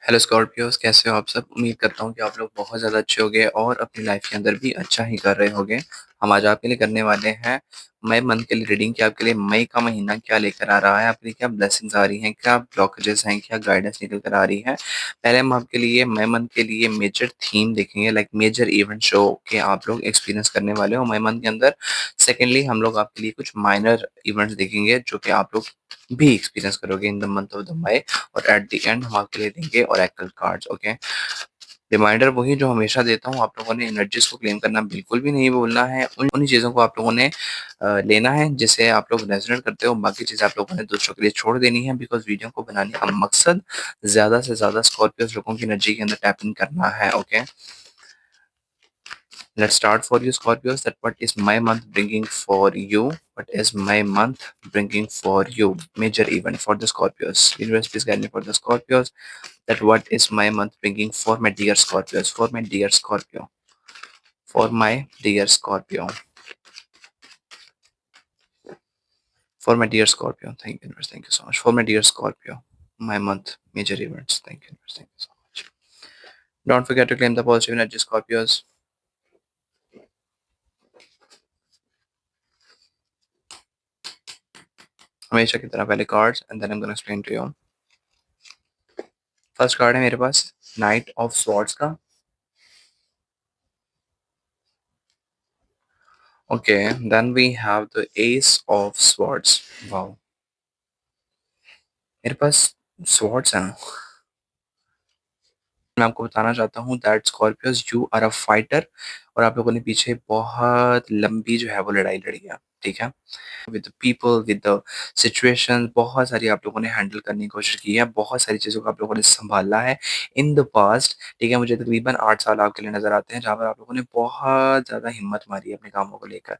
Hello स्कॉर्पियोज़, कैसे हो आप सब? उम्मीद करता हूँ कि आप लोग बहुत ज़्यादा अच्छे होंगे और अपनी लाइफ के अंदर भी अच्छा ही कर रहे होंगे। हम आज आपके लिए करने वाले हैं मई मंथ के लिए रीडिंग कि आपके लिए मई का महीना क्या लेकर आ रहा है, आपके लिए क्या ब्लेसिंग्स आ रही हैं, क्या ब्लॉकेजेस हैं, क्या गाइडेंस निकल कर आ रही है। पहले हम आपके लिए मई मंथ के लिए मेजर थीम देखेंगे, लाइक मेजर इवेंट शो के आप लोग एक्सपीरियंस करने वाले हो मई मंथ के अंदर। सेकेंडली हम लोग आपके लिए कुछ माइनर इवेंट्स देखेंगे जो कि आप लोग भी एक्सपीरियंस करोगे in the month of the May. और एट द एंड हम आपके लिए देंगे ओरेकल कार्ड्स। ओके, रिमाइंडर वही जो हमेशा देता हूँ, आप लोगों ने एनर्जीज को क्लेम करना बिल्कुल भी नहीं भूलना है। उन्हीं चीज़ों को आप लोगों ने लेना है जिसे आप लोग रेजोनेट करते हो। बाकी चीज़ें आप लोगों ने दूसरों के लिए छोड़ देनी है, बिकॉज वीडियो को बनाने का मकसद ज़्यादा से ज़्यादा स्कॉर्पियोस लोगों की एनर्जी के अंदर टैपिंग करना है। Okay, let's start for you Scorpios, that what is my month bringing for you. What is my month bringing for you? Major event for the Scorpios. Universe, please guide me for the Scorpios. That what is my month bringing for my dear Scorpios. For my dear Scorpio. For my dear Scorpio. For my dear Scorpio. Thank you, Universe. Thank you so much. For my dear Scorpio. My month major events. Thank you, Universe. Thank you so much. Don't forget to claim the positive energy, Scorpios. हमेशा की तरह पहले cards and then I'm gonna explain to you. First card है मेरे पास knight of swords का। Okay, then we have the ace of swords. Wow, मेरे पास स्वॉर्ड्स हैं। मैं आपको बताना चाहता हूँ that Scorpios you are a fighter, और आप लोगों ने पीछे बहुत लंबी जो है वो लड़ाई लड़ी है। ठीक है, with the people, with the situation, बहुत सारी आप लोगों ने हैंडल करने की कोशिश की है, बहुत सारी चीज़ों को आप लोगों ने संभाला है इन द पास्ट। ठीक है, मुझे तकरीबन 8 साल आपके लिए नजर आते हैं जहाँ पर आप लोगों ने बहुत ज़्यादा हिम्मत मारी है अपने कामों को लेकर।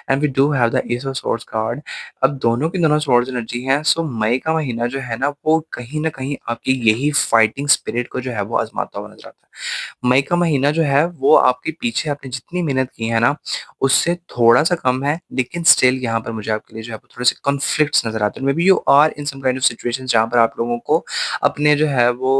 And we do have the ace of swords card. अब दोनों की दोनों स्वॉर्ड्स एनर्जी हैं, सो मई का महीना जो है ना वो कहीं ना कहीं आपकी यही फाइटिंग स्पिरिट को जो है वो आजमाता हुआ नजर आता है। मई का महीना जो है वो आपके पीछे आपने जितनी मेहनत की है ना उससे थोड़ा-सा कम है, लेकिन स्टिल यहाँ पर मुझे आपके लिए जो है वो थोड़े-से कॉन्फ्लिक्ट्स नज़र आते हैं। Maybe you are in some kind of situations जहाँ पर आप लोगों को अपने जो है वो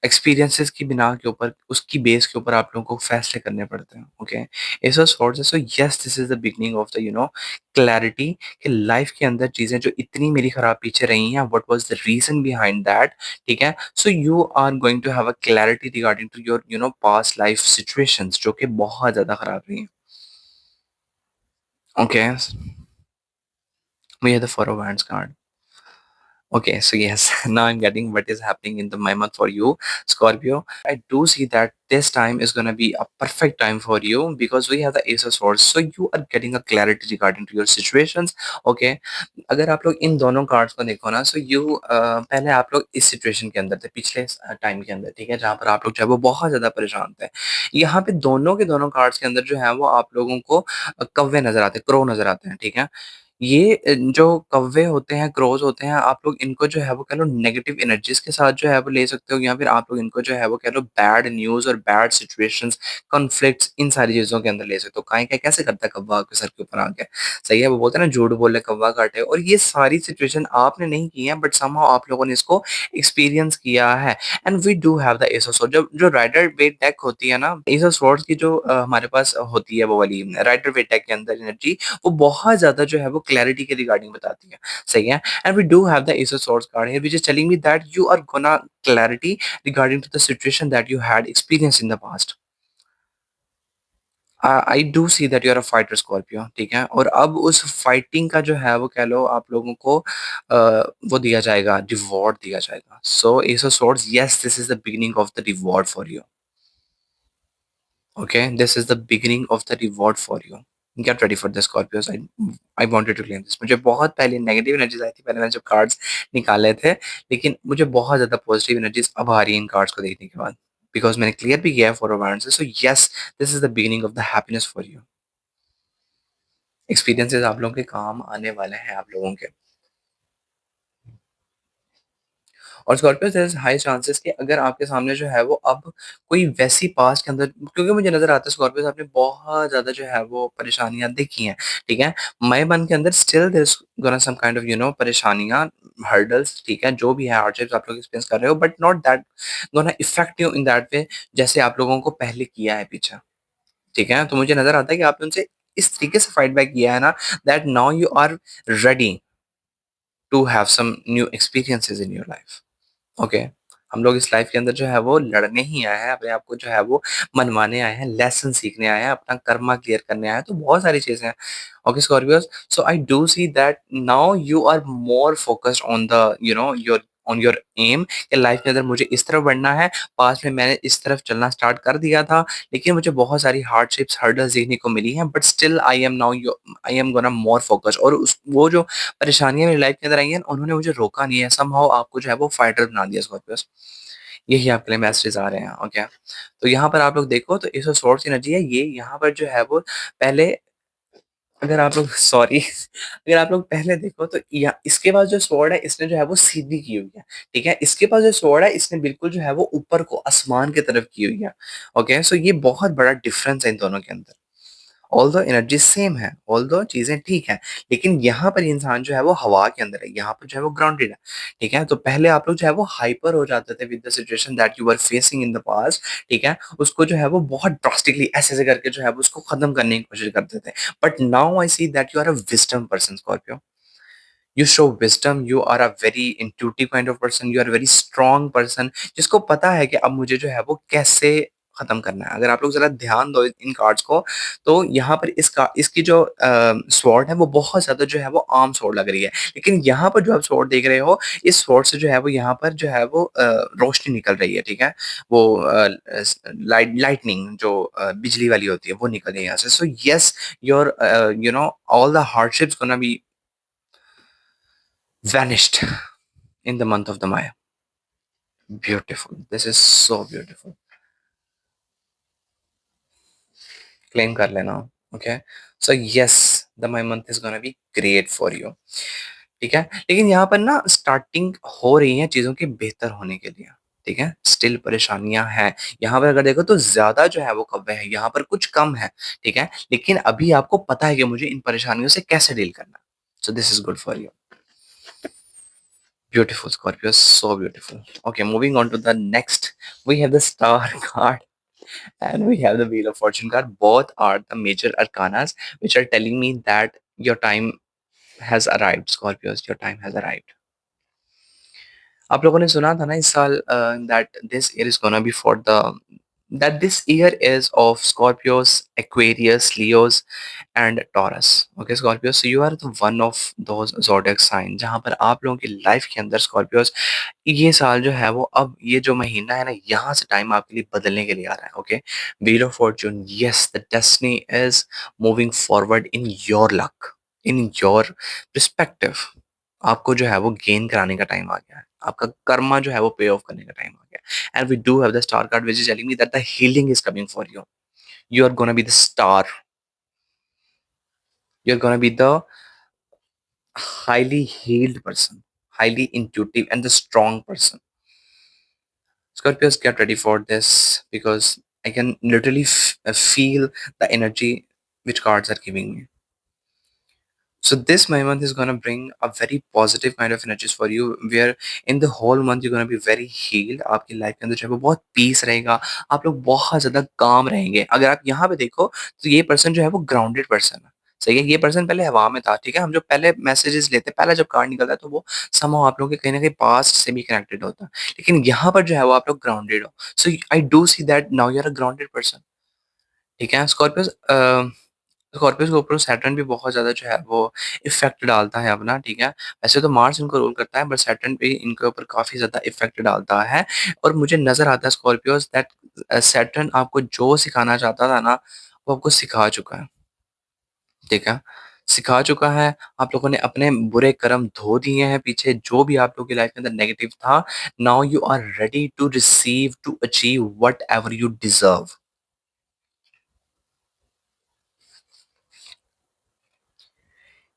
एक्सपीरियंसेस की बिना के ऊपर, उसकी बेस के ऊपर आप लोगों को फैसले करने पड़ते हैं। ओके, ऐसा सॉर्ट्स है। So yes, this is the beginning of the clarity कि लाइफ के अंदर चीज़ें जो इतनी मेरी खराब पीछे रही हैं, what was the reason behind that. ठीक है? So you are going to have a clarity regarding to your past life situations जो कि बहुत ज़्यादा खराब रही हैं। Okay, we have the four of wands card. Okay, so yes, now I'm getting what is happening in the my month for you, Scorpio. I do see that this time is gonna be a perfect time for you because we have the Ace of Swords. So you are getting a clarity regarding to your situations. Okay, अगर आप लोग इन दोनों cards को देखो ना, so you पहले आप लोग इस सिचुएशन के अंदर थे पिछले टाइम के अंदर। ठीक है, जहाँ पर आप लोग जो है वो बहुत ज्यादा परेशान थे। यहाँ पे दोनों के दोनों कार्ड्स के अंदर जो है वो आप लोगों को कौवे नजर आते हैं, क्रो नजर आते हैं। ठीक है, ये जो कौवे होते हैं, क्रोज़ होते हैं, आप लोग इनको जो है वो कह लो नेगेटिव एनर्जीज़ के साथ जो है वो ले सकते हो, या फिर आप लोग इनको जो है वो कह लो बैड न्यूज़ और बैड सिचुएशंस, कॉन्फ्लिक्ट्स, इन सारी चीज़ों के अंदर ले सकते हो। काहे क्या कैसे करता है कौवा आपके सर के ऊपर आके? सही है, वो बोलते हैं ना झूठ बोले कौवा काटे, और ये सारी सिचुएशन आपने नहीं की है, बट समहाउ आप लोगों ने इसको एक्सपीरियंस किया है। And we do have the ace of swords. जब जो राइडर वेट डेक होती है ना, एस ऑफ स्वॉर्ड्स की जो हमारे पास होती है वो वाली राइडर वेट डेक के अंदर एनर्जी, वो बहुत ज़्यादा जो है वो क्लैरिटी के रिगार्डिंग बताती है। सही है? And we do have the ace of swords card here which is telling me that you are gonna clarity regarding to the situation that you had experience in the past. I do see that you are a fighter Scorpio. ठीक है, और अब उस fighting का जो है वो कह लो आप लोगों को वो दिया जाएगा, रिवॉर्ड दिया जाएगा। So ace of swords, yes, this is the beginning of the reward for you. Okay, this is the beginning of the reward for you. Get ready for this Scorpios. I wanted to claim this. मुझे बहुत पहले negative energies आई थी पहले मैंने जब cards निकाले थे, लेकिन मुझे बहुत ज़्यादा पॉजिटिव एनर्जीज अब आ रही है इन कार्ड्स को देखने के बाद, बिकॉज मैंने क्लियर भी किया है for awareness. So yes, this is the beginning of the happiness for you. Experiences आप लोगों के काम आने वाले हैं आप लोगों के। और Scorpio there is high chances कि अगर आपके सामने जो है वो अब कोई वैसी पास्ट के अंदर, क्योंकि मुझे नज़र आता है स्कॉर्पियोज़ आपने बहुत ज़्यादा जो है वो परेशानियाँ देखी हैं, ठीक है? मई मन के अंदर still there is gonna some kind of परेशानियाँ, हर्डल्स, ठीक है? जो भी है हार्डशिप्स आप लोग एक्सपीरियंस कर रहे हो, but not that gonna effect you in that way जैसे आप लोगों को पहले किया है पीछे, ठीक है? तो मुझे नज़र आता है कि आपने उनसे इस तरीके से फाइट बैक किया है ना, that now you are ready to have some new experiences in your life. Okay, हम लोग इस लाइफ के अंदर जो है वो लड़ने ही आए हैं, अपने आप को जो है वो मनवाने आए हैं, लेसन सीखने आए हैं, अपना कर्मा क्लियर करने आए हैं, तो बहुत सारी चीज़ें हैं। Okay Scorpios, so I do see that now you are more focused on the your on your um, कि लाइफ के अंदर मुझे इस तरफ बढ़ना है। पास्ट में मैंने इस तरफ चलना स्टार्ट कर दिया था, लेकिन मुझे बहुत सारी हार्डशिप्स, हर्डल्स देखने को मिली हैं, but still I am gonna more focus, और उस वो जो परेशानियाँ मेरी लाइफ के अंदर आई हैं, उन्होंने मुझे रोका नहीं है, समहाउ आपको जो है वो फाइटर बना दिया स्कॉर्पियोस। यही आपके लिए मैसेजेस आ रहे हैं, ओके। तो यहाँ पर आप लोग देखो तो एस ऑफ स्वॉर्ड्स एनर्जी है ये, यहाँ पर जो है वो पहले, अगर आप लोग सॉरी अगर आप लोग पहले देखो तो या इसके पास जो स्वॉर्ड है इसने जो है वो सीधी की हुई है, ठीक है? इसके पास जो स्वॉर्ड है इसने बिल्कुल जो है वो ऊपर को आसमान की तरफ की हुई है, ओके। सो ये बहुत बड़ा डिफरेंस है इन दोनों के अंदर। ऑल्दो एनर्जी सेम है, ऑल्दो चीज़ें ठीक हैं, लेकिन यहाँ पर इंसान जो है वो हवा के अंदर है, यहाँ पर जो है वो ग्राउंडेड है, ठीक है? तो पहले आप लोग जो है वो हाइपर हो जाते थे with the situation that you are facing in the past, ठीक है? उसको जो है वो बहुत ड्रास्टिकली ऐसे-ऐसे करके जो है वो उसको खत्म करने की कोशिश करते थे। But now I see that you are a wisdom person Scorpio. You show wisdom, you are a very intuitive kind of person, you are very strong person, जिसको पता है कि अब मुझे जो है वो कैसे खत्म करना है। अगर आप लोग ज़रा ध्यान दो इन कार्ड्स को, तो यहाँ पर इसकी जो स्वॉर्ड है वो बहुत ज़्यादा जो है वो आर्म स्वॉर्ड लग रही है। लेकिन यहाँ पर जो आप स्वॉर्ड देख रहे हो, इस स्वॉर्ड से जो है वो यहाँ पर जो है वो रोशनी निकल रही है, ठीक है? वो लाइटनिंग जो बिजली वाली होती है वो निकल रही है यहाँ से। So yes, your all the hardships gonna be vanished in the month of the Maya. Beautiful. This is so beautiful. Claim कर लेना. Okay. So yes, the May month is gonna be great for you. ठीक है, लेकिन यहाँ पर ना starting हो रही है चीज़ों के बेहतर होने के लिए, ठीक है? स्टिल परेशानियाँ हैं, यहाँ पर अगर देखो तो ज़्यादा जो है वो कब्ज़े हैं, यहाँ पर कुछ कम है, ठीक है? लेकिन अभी आपको पता है कि मुझे इन परेशानियों से कैसे डील करना है। So this is good for you. Beautiful Scorpio, so beautiful. Okay, moving on to the next, we have the Star card and we have the Wheel of Fortune card. Both are the major arcanas which are telling me that your time has arrived, Scorpios. Your time has arrived. आप लोगों ने सुना था ना इस साल that this year is gonna be for the that this year is of Scorpios, Aquarius, Leos, and Taurus. Okay Scorpio, so you are the one of those zodiac sign जहाँ पर आप लोगों की लाइफ के अंदर स्कॉर्पियोस ये साल जो है वो, अब ये जो महीना है ना, यहाँ से टाइम आपके लिए बदलने के लिए आ रहा है, okay. Wheel of Fortune, yes, the destiny is moving forward in your luck, in your perspective. आपको जो है वो गेन कराने का टाइम आ गया है, आपका कर्मा जो है वो पे ऑफ करने का टाइम आ गया। And we do have the star card which is telling me that the healing is coming for you. You are gonna be the star. You're gonna be the highly healed person, highly intuitive, and the strong person. Scorpios, get ready for this because I can literally feel the energy which cards are giving me. So this my month is gonna bring a very positive kind of energies for you, where in the whole month you're gonna be very healed. आपकी life के अंदर जो है वो बहुत piece रहेगा, आप लोग बहुत ज़्यादा काम रहेंगे। अगर आप यहाँ पे देखो तो ये पर्सन जो है वो ग्राउंडेड पर्सन है, सही है? ये पर्सन पहले हवा में था, ठीक है? हम जो पहले मैसेजेस लेते हैं, पहला जब कार्ड निकलता है तो वो समहाउ आप लोगों के कहीं न कहीं पास्ट से भी कनेक्टेड होता है। लेकिन यहाँ पर जो है वो आप लोग ग्राउंडेड हो। So I do see that now you are a grounded person, ठीक है? स्कॉर्पियोज़ के ऊपर सैटर्न भी बहुत ज़्यादा जो है वो इफ़ेक्ट डालता है अपना, ठीक है? वैसे तो मार्स इनको रूल करता है, बट सैटर्न भी इनके ऊपर काफ़ी ज़्यादा इफ़ेक्ट डालता है। और मुझे नज़र आता है स्कॉर्पियोज़ दैट सैटर्न आपको जो सिखाना चाहता था ना, वो आपको सिखा चुका है, ठीक है? सिखा चुका है, आप लोगों ने अपने बुरे कर्म धो दिए हैं पीछे, जो भी आप लोगों की लाइफ़ के अंदर नेगेटिव था, now you are ready to receive, to achieve whatever you deserve.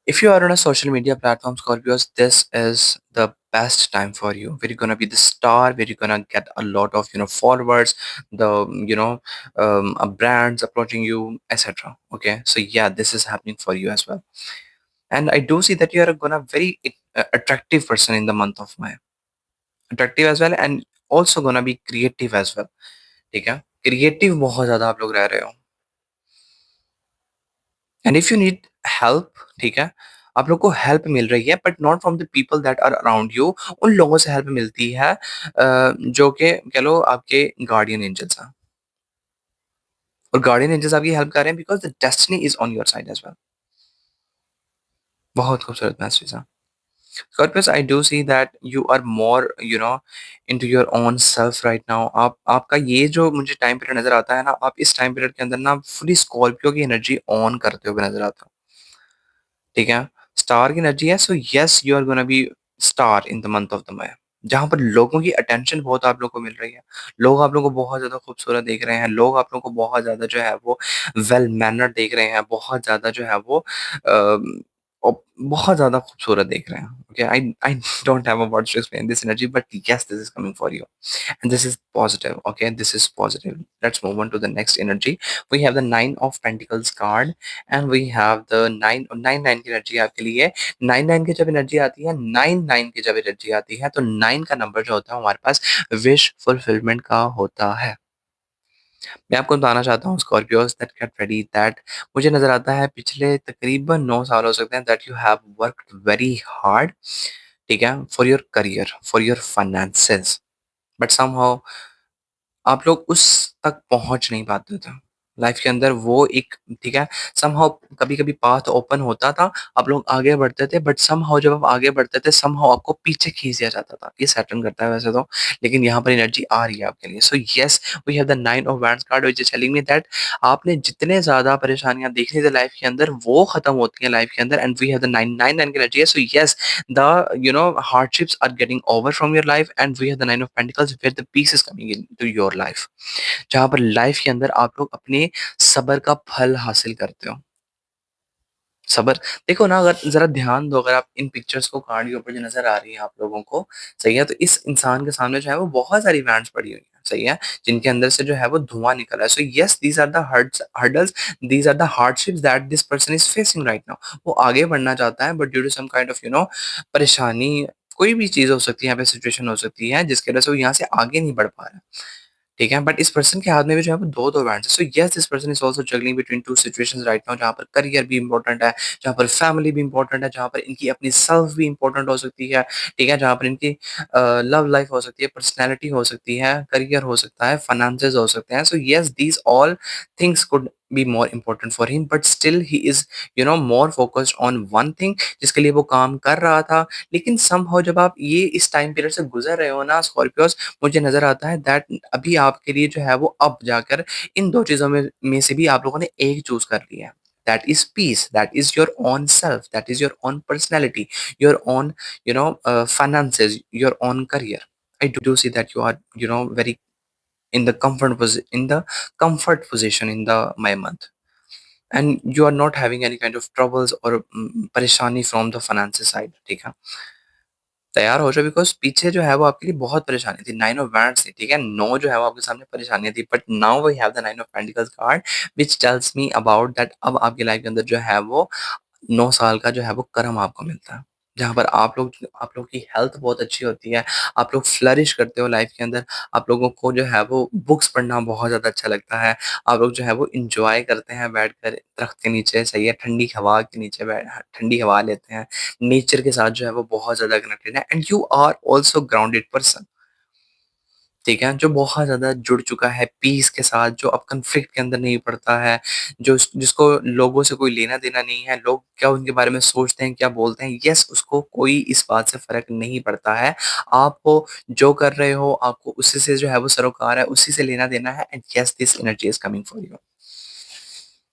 If you are on a social media platform, Scorpios, this is the best time for you. Where you're gonna be the star, where you're gonna get a lot of followers, the brands approaching you, etc. Okay, so yeah, this is happening for you as well. And I do see that you are gonna very attractive person in the month of May, attractive as well, and also gonna be creative as well. ठीक है, creative बहुत ज्यादा आप लोग रह रहे हो, and if you need help, ठीक है, आप लोग को हेल्प मिल रही है but not from the people that are around you. उन लोगों से हेल्प मिलती है जो कि कह लो आपके गार्डियन एंजल्स हैं, और गार्डियन एंजल्स आपकी हेल्प कर रहे हैं because the destiny is on your side as well. बहुत खूबसूरत मैसेज है। Scorpios, I do see that you are more, into your own self right now. आप आपका ये जो मुझे टाइम पीरियड नजर आता है ना, आप इस टाइम पीरियड के अंदर ना फुली स्कॉर्पियो की एनर्जी ऑन करते हुए नजर आते हो। ठीक है, स्टार की एनर्जी है, so yes you are gonna be star in the month of the May, जहाँ पर लोगों की अटेंशन बहुत आप लोगों को मिल रही है। लोग आप लोगों को बहुत ज्यादा खूबसूरत देख रहे हैं, लोग आप लोगों को बहुत ज्यादा जो है वो वेल मैनर्ड देख रहे हैं, बहुत ज्यादा जो है वो बहुत ज्यादा खूबसूरत देख रहे हैं। Okay, I I don't have a words to explain this energy, but yes this is coming for you, and this is positive. Okay, this is positive. Let's move on to the next energy. We have the nine of pentacles card, and we have the nine की energy आपके लिए। Nine की जब energy आती है, nine की जब energy आती है, तो नाइन का नंबर जो होता है हमारे पास विश फुलफिलमेंट का होता है। मैं आपको बताना चाहता हूँ Scorpios, that get ready, that मुझे नजर आता है पिछले तकरीबन 9 साल हो सकते हैं that you have worked very hard, ठीक है, for your career, for your finances, but somehow आप लोग उस तक पहुँच नहीं पाते थे। लाइफ के अंदर वो एक, ठीक है, समहाउ कभी-कभी पाथ ओपन होता था, आप लोग आगे बढ़ते थे, बट समहाउ जब आप आगे बढ़ते थे, समहाउ आपको पीछे खींच दिया जाता था। ये सैटर्न करता है वैसे तो, लेकिन यहाँ पर एनर्जी आ रही है आपके लिए। So yes, we have the 9 of wands card which is telling me that आपने जितने ज़्यादा परेशानियाँ देखी थी लाइफ के अंदर, वो खत्म होती हैं लाइफ के अंदर, एंड वी हैव द 9 की एनर्जी है। So yes, the hardships are getting over from your life, and we have the 9 of pentacles where the peace is coming into your life, जहाँ पर लाइफ के अंदर आप लोग अपने सब्र का फल हासिल करते हो। सब्र, देखो ना, अगर ज़रा ध्यान दो, अगर आप इन पिक्चर्स को कार्ड के ऊपर जो नज़र आ रही है आप लोगों को, सही है? तो इस इंसान के सामने जो है वो बहुत सारी वैन्स पड़ी हुई हैं, सही है? जिनके अंदर से जो है वो धुआँ निकल रहा है। So yes, these are the hurdles, these are the hardships that this person is facing right now. वो आगे बढ़ना चाहता है, but due to some kind of परेशानी, कोई भी चीज़ हो सकती है, यहाँ पे सिचुएशन हो सकती है जिसकी वजह से वो यहाँ से आगे नहीं बढ़ पा रहा है। ठीक है, बट इस पर्सन के हाथ में भी जो है वो 2-2 बैंड्स हैं। So yes, this person is also juggling between 2 situations right now, जहाँ पर करियर भी इम्पोर्टेंट है, जहाँ पर फैमिली भी इम्पोर्टेंट है, जहाँ पर इनकी अपनी सेल्फ भी इम्पोर्टेंट हो सकती है, ठीक है? जहाँ पर इनकी लव लाइफ हो सकती है, पर्सनैलिटी हो सकती है, करियर हो सकता है, फाइनेंसेस हो सकते हैं। सो yes, these all things could be more important for him, but still he is more focused on one thing, जिसके लिए वो काम कर रहा था। लेकिन समहाउ जब आप ये इस टाइम पीरियड से गुज़र रहे हो ना स्कॉर्पियोस, मुझे नज़र आता है दैट अभी आपके लिए जो है वो अब जाकर इन 2 चीज़ों में से भी आप लोगों ने एक चूज़ कर लिया है। That is piece, that is your own self, that is your own personality, your own finances, your own career. I do see that you are, very in the comfort position in the my month, and you are not having any kind of troubles or परेशानी from the finances side, ठीक है? तैयार हो जाओ, because पीछे जो है वो आपके लिए बहुत परेशानी थी, 9 ऑफ वांड्स थी, ठीक है? 9 जो है वो आपके सामने परेशानियाँ थी, but now we have the 9 of pentacles card which tells me about that अब आपकी लाइफ के अंदर जो है वो 9 साल का जो है वो कर्म आपको मिलता है। जहाँ पर आप लोग की हेल्थ बहुत अच्छी होती है, आप लोग फ्लरिश करते हो लाइफ के अंदर, आप लोगों को जो है वो बुक्स पढ़ना बहुत ज़्यादा अच्छा लगता है, आप लोग जो है वो एन्जॉय करते हैं बैठकर दरख्त के नीचे, सही है? ठंडी हवा के नीचे ठंडी हवा लेते हैं। नेचर के साथ जो है वो बहुत ज़्यादा कनेक्टेड है, and you are also grounded person, ठीक है? जो बहुत ज़्यादा जुड़ चुका है पीस के साथ, जो अब कॉन्फ्लिक्ट के अंदर नहीं पड़ता है, जो जिसको लोगों से कोई लेना-देना नहीं है, लोग क्या उनके बारे में सोचते हैं, क्या बोलते हैं, येस, उसको कोई इस बात से फ़र्क नहीं पड़ता है। आपको जो कर रहे हो, आपको उसी से जो है वो सरोकार है, उसी से लेना-देना है, and yes, this energy is coming for you.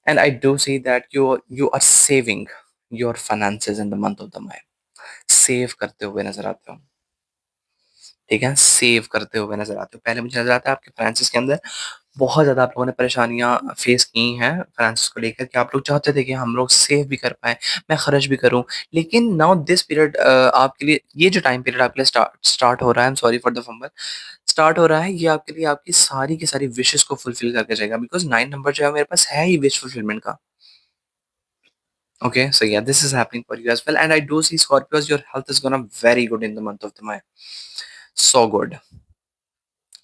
And I do see that you are saving your finances in the month of the May, save करते हुए नज़र आते हो। ठीक है? सेव करते हुए नज़र आते हो। पहले मुझे नज़र आता है आपके फाइनेंसेस के अंदर बहुत ज़्यादा आप लोगों ने परेशानियाँ फेस की हैं फाइनेंस को लेकर कि आप लोग चाहते थे कि हम लोग सेव भी कर पाएँ, मैं खर्च भी करूँ। लेकिन नाउ दिस पीरियड आपके लिए ये जो टाइम पीरियड आपके लिए स्टार्ट हो रहा है, I am sorry for the fumble, start हो रहा है, ये आपके लिए आपकी सारी की सारी विशेज़ को फुलफिल करके जाएगा बिकॉज़ 9 नंबर जो है मेरे पास है ही विश फुलफिलमेंट का। Okay, so yeah, this is happening for you as well. And I do see Scorpios, your health is gonna very good in the month of the May. So good.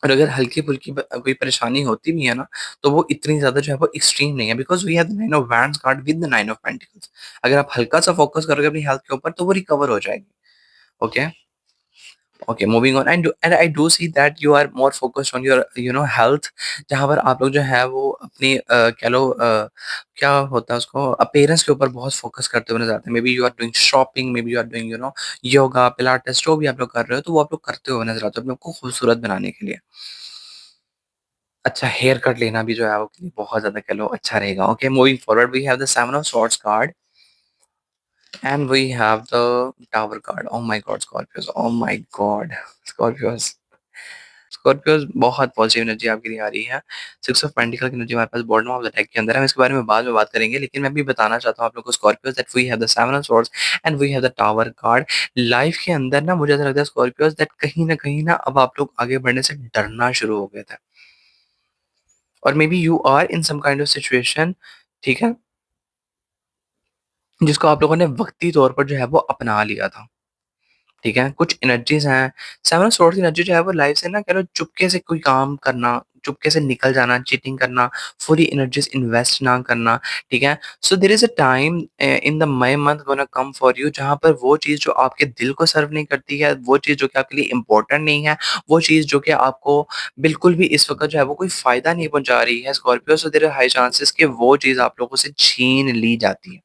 और अगर हल्की-फुल्की कोई परेशानी होती भी है ना, तो वो इतनी ज़्यादा जो है वो एक्सट्रीम नहीं है because we have the 9 of wands card with the 9 of pentacles. अगर आप हल्का-सा फोकस करोगे अपनी हेल्थ के ऊपर तो वो रिकवर हो जाएगी। Okay? Okay, moving on and I do see that you are more focused on your health, जहाँ पर आप लोग जो है वो अपनी कह लो क्या होता है उसको अपीयरेंस के ऊपर बहुत फोकस करते हुए नज़र आते हैं। Maybe you are doing shopping, maybe you are doing yoga, pilates जो भी आप लोग कर रहे हो, तो वो आप लोग करते हुए नज़र आते हो अपने आप को खूबसूरत बनाने के लिए। अच्छा हेयर कट लेना भी जो है आपके लिए बहुत ज़्यादा कह लो अच्छा रहेगा। Okay, moving forward we have the 7 of swords card and we have the tower card. Oh my god Scorpios! Oh my god Scorpios! Scorpios बहुत पॉजिटिव एनर्जी आपके लिए आ रही है। 6 ऑफ पेंटिकल की एनर्जी हमारे पास बॉटम ऑफ द डेक के अंदर है। हम इसके बारे में बाद में बात करेंगे, लेकिन मैं भी बताना चाहता हूँ आप लोगों को Scorpios that we have the 7 of swords and we have the tower card. Life के अंदर ना मुझे ऐसा लगता है स्कॉर्पियोज़ दैट कहीं न कहीं ना अब आप लोग आगे बढ़ने से डरना शुरू हो गए थे और maybe you are in some kind of situation, ठीक है? जिसको आप लोगों ने वक़्ती तौर पर जो है वो अपना लिया था। ठीक है? कुछ एनर्जीज़ हैं, सेवन ऑफ सोर्ड्स की एनर्जी जो है वो लाइफ से ना कह लो चुपके से कोई काम करना, चुपके से निकल जाना, चीटिंग करना, फुली एनर्जीज़ इन्वेस्ट ना करना, ठीक है? So there is a time in the May month gonna come for you जहाँ पर वो चीज़ जो आपके दिल को सर्व नहीं करती है, वो चीज़ जो कि आपके लिए इम्पोर्टेंट नहीं है, वो चीज़ जो कि आपको बिल्कुल भी इस वक़्त जो है वो कोई फ़ायदा नहीं पहुँचा रही है Scorpio, so there are high chances कि वो चीज़ आप लोगों से छीन ली जाती है।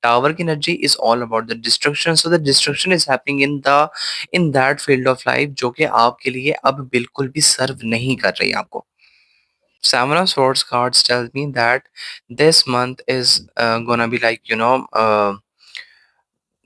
Tower की energy is all about the destruction, so the destruction is happening in that field of life जो कि आपके लिए अब बिल्कुल भी सर्व नहीं कर रही आपको। Seven of Swords cards tells me that this month is gonna be like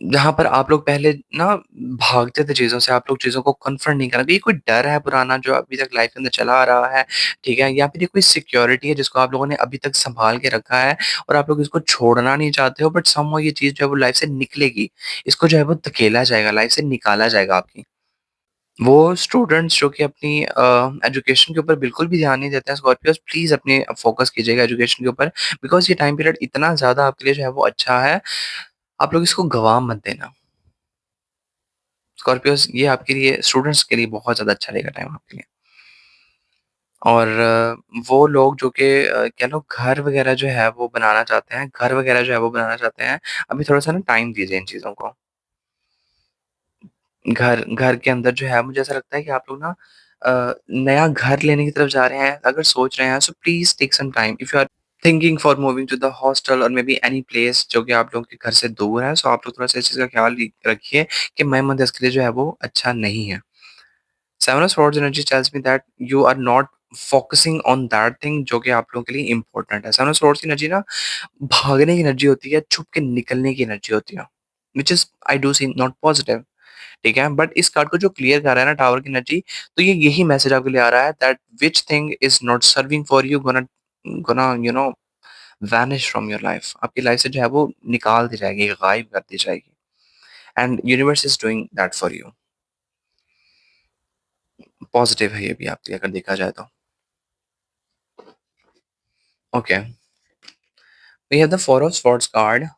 जहाँ पर आप लोग पहले ना भागते थे चीज़ों से, आप लोग चीज़ों को कन्फ्रंट नहीं करना। ये कोई डर है पुराना जो अभी तक लाइफ के अंदर चला आ रहा है, ठीक है? या फिर ये कोई सिक्योरिटी है जिसको आप लोगों ने अभी तक सँभाल के रखा है और आप लोग इसको छोड़ना नहीं चाहते हो बट समहाउ ये चीज़ जो है वो लाइफ से निकलेगी। इसको जो है वो धकेला जाएगा, लाइफ से निकाला जाएगा आपकी। वो स्टूडेंट्स जो कि अपनी एजुकेशन के ऊपर बिल्कुल भी ध्यान नहीं देते हैं स्कॉर्पियोज़ प्लीज़ अपने फ़ोकस कीजिएगा एजुकेशन के ऊपर बिकॉज़ ये टाइम पीरियड इतना ज़्यादा आपके लिए जो है वो अच्छा है, आप लोग इसको गँवा मत देना। स्कॉर्पियोज़ ये आपके लिए स्टूडेंट्स के लिए बहुत ज़्यादा अच्छा रहेगा टाइम आपके लिए। और वो लोग जो कि कह लो घर वग़ैरह जो है वो बनाना चाहते हैं, घर वग़ैरह जो है वो बनाना चाहते हैं, अभी थोड़ा-सा ना टाइम दीजिए इन चीज़ों को। घर घर के अंदर जो है मुझे ऐसा लगता है कि आप लोग ना नया घर लेने की तरफ जा रहे हैं, अगर सोच रहे हैं so please take some time if you are thinking for moving to the hostel और मे बी एनी प्लेस जो कि आप लोगों के घर से दूर है, सो आप लोग थोड़ा-सा इस चीज़ का ख्याल रखिए कि मई मंथ इसके लिए जो है वो अच्छा नहीं है। Seven of swords energy tells me that you are not focusing on that thing जो कि आप लोगों के लिए इम्पोर्टेंट है। सेवन ऑफ स्वॉर्ड्स की एनर्जी ना भागने की एनर्जी होती है, छुप के निकलने की एनर्जी होती है, which is I do see not positive. ठीक है? बट इस कार्ड को जो क्लियर कर रहा है ना टावर की एनर्जी, तो ये यही मैसेज आपके लिए आ रहा है that which thing is not serving for you gonna gonna vanish from your life. आपकी लाइफ से जो है वो निकाल दी जाएगी, गायब कर दी जाएगी and universe is doing that for you. Positive है ये भी आपके लिए अगर देखा जाए तो। Okay, we have the four of swords card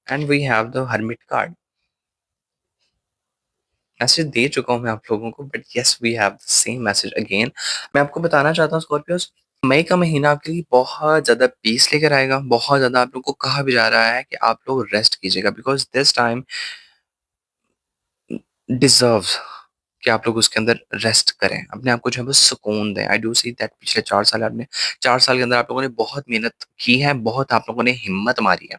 and we have the hermit card. Message दे चुका हूँ मैं आप लोगों को but yes we have the same message again. मैं आपको बताना चाहता हूँ स्कॉर्पियोज़ मई का महीना आपके लिए बहुत ज़्यादा पीस लेकर आएगा। बहुत ज़्यादा आप लोगों को कहा भी जा रहा है कि आप लोग रेस्ट कीजिएगा बिकॉज़ दिस टाइम डिज़र्व्स कि आप लोग उसके अंदर रेस्ट करें। अपने आप को जो है वो सुकून दें। आई डू सी दैट पिछले 4 साल आपने 4 साल के अंदर आप लोगों ने बहुत मेहनत की है, बहुत आप लोगों ने हिम्मत मारी है।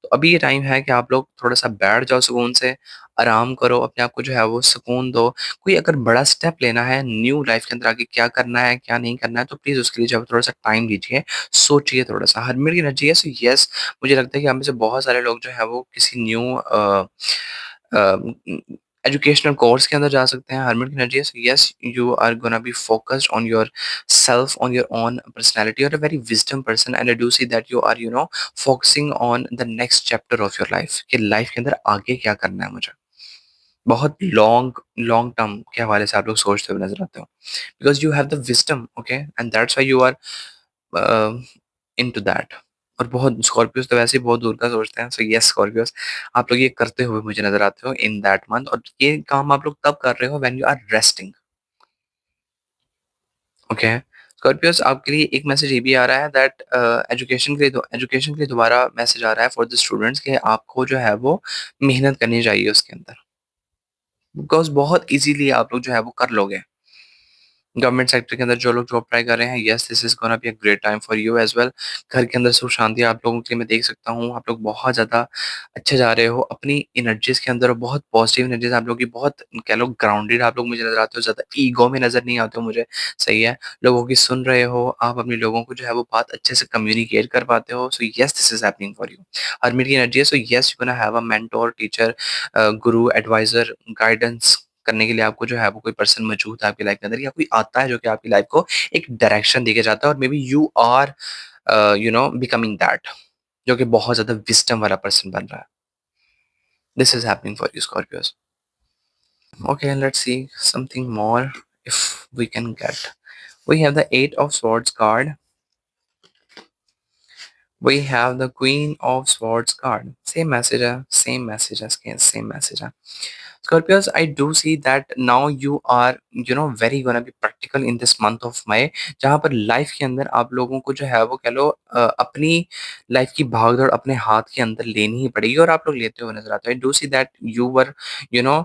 तो अभी ये टाइम है कि आप लोग थोड़ा-सा बैठ जाओ सुकून से, आराम करो, अपने आप को जो है वो सुकून दो। कोई अगर बड़ा स्टेप लेना है न्यू लाइफ़ के अंदर आगे क्या करना है, क्या नहीं करना है, तो प्लीज़ उसके लिए जो है थोड़ा-सा टाइम दीजिए, सोचिए थोड़ा-सा। हर की एनर्जी है सो येस मुझे लगता है कि आप में से बहुत सारे लोग जो हैं वो किसी न्यू एजुकेशनल कोर्स के अंदर जा सकते हैं, हर्मिट की एनर्जी है, yes you are gonna be focused on yourself, on your own personality, और a very wisdom person, and I do see that you are focusing on the next chapter of your life, कि life के अंदर आगे क्या करना है मुझे। बहुत लॉन्ग लॉन्ग टर्म के हवाले से आप लोग सोचते हुए नजर आते हो, because you have the wisdom, okay, and that's why you are into that. और बहुत स्कॉर्पियोस तो वैसे ही बहुत दूर का सोचते हैं, सो यस स्कॉर्पियोस, आप लोग ये करते हुए मुझे नजर आते हो इन दैट मंथ, और ये काम आप लोग तब कर रहे हो when you are resting, okay. Scorpios, आपके लिए एक मैसेज ये भी आ रहा है दैट एजुकेशन के लिए दोबारा मैसेज आ रहा है फॉर द स्टूडेंट्स, कि आपको जो है वो मेहनत करनी चाहिए उसके अंदर, बिकॉज बहुत इजीली आप लोग जो है वो कर लोगे। गवर्नमेंट सेक्टर के अंदर जो लोग जॉब ट्राई कर रहे हैं, yes this is gonna be a great time for you as well. घर के अंदर सुख शांति आप लोगों के लिए मैं देख सकता हूँ, आप लोग बहुत ज़्यादा अच्छे जा रहे हो अपनी एनर्जीज के अंदर, और बहुत पॉजिटिव एनर्जीज आप लोग की, बहुत कह लो ग्राउंडेड आप लोग मुझे नजर आते हो, ज़्यादा ईगो में नजर नहीं आते हो मुझे, सही है। लोगों की सुन रहे हो आप, अपने लोगों को जो है वो बात अच्छे से कम्युनिकेट कर पाते हो, so yes this is happening for you. Hermit की एनर्जी है, so yes you gonna have a mentor, teacher, Guru, adviser, guidance करने के लिए आपको जो है वो कोई पर्सन मौजूद है आपकी लाइफ के अंदर, या कोई आता है जो कि आपकी लाइफ को एक डायरेक्शन देके जाता है, और maybe you are becoming that, जो कि बहुत ज्यादा विस्डम वाला पर्सन बन रहा है। This is happening for you Scorpios. Okay, let's see something more if we can get. We have the eight of swords card, we have the queen of swords card, same message है, same message है, same message है। Scorpios, I do see that now you are, very gonna be practical in this month of May, जहाँ पर life के अंदर आप लोगों को जो है वो कह लो अपनी लाइफ की भागदौड़ अपने हाथ के अंदर लेनी ही पड़ेगी, और आप लोग लेते हुए नजर आते हो। आई do see that you were you know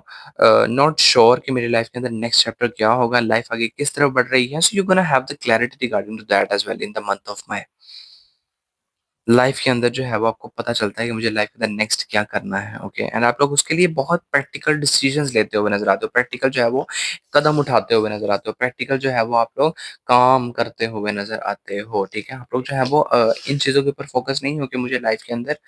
not sure कि मेरी लाइफ के अंदर नेक्स्ट चैप्टर क्या होगा, लाइफ आगे किस तरफ बढ़ रही है, so you gonna have the clarity regarding to that as well in the month of May। Life के अंदर जो है वो आपको पता चलता है कि मुझे लाइफ के अंदर नेक्स्ट क्या करना है, ओके, एंड आप लोग उसके लिए बहुत प्रैक्टिकल डिसीजंस लेते हुए नजर आते हो, प्रैक्टिकल जो है वो कदम उठाते हुए नजर आते हो, प्रैक्टिकल जो है वो आप लोग काम करते हुए नजर आते हो, ठीक है। आप लोग जो है वो इन चीजों के ऊपर फोकस नहीं हो कि मुझे लाइफ के अंदर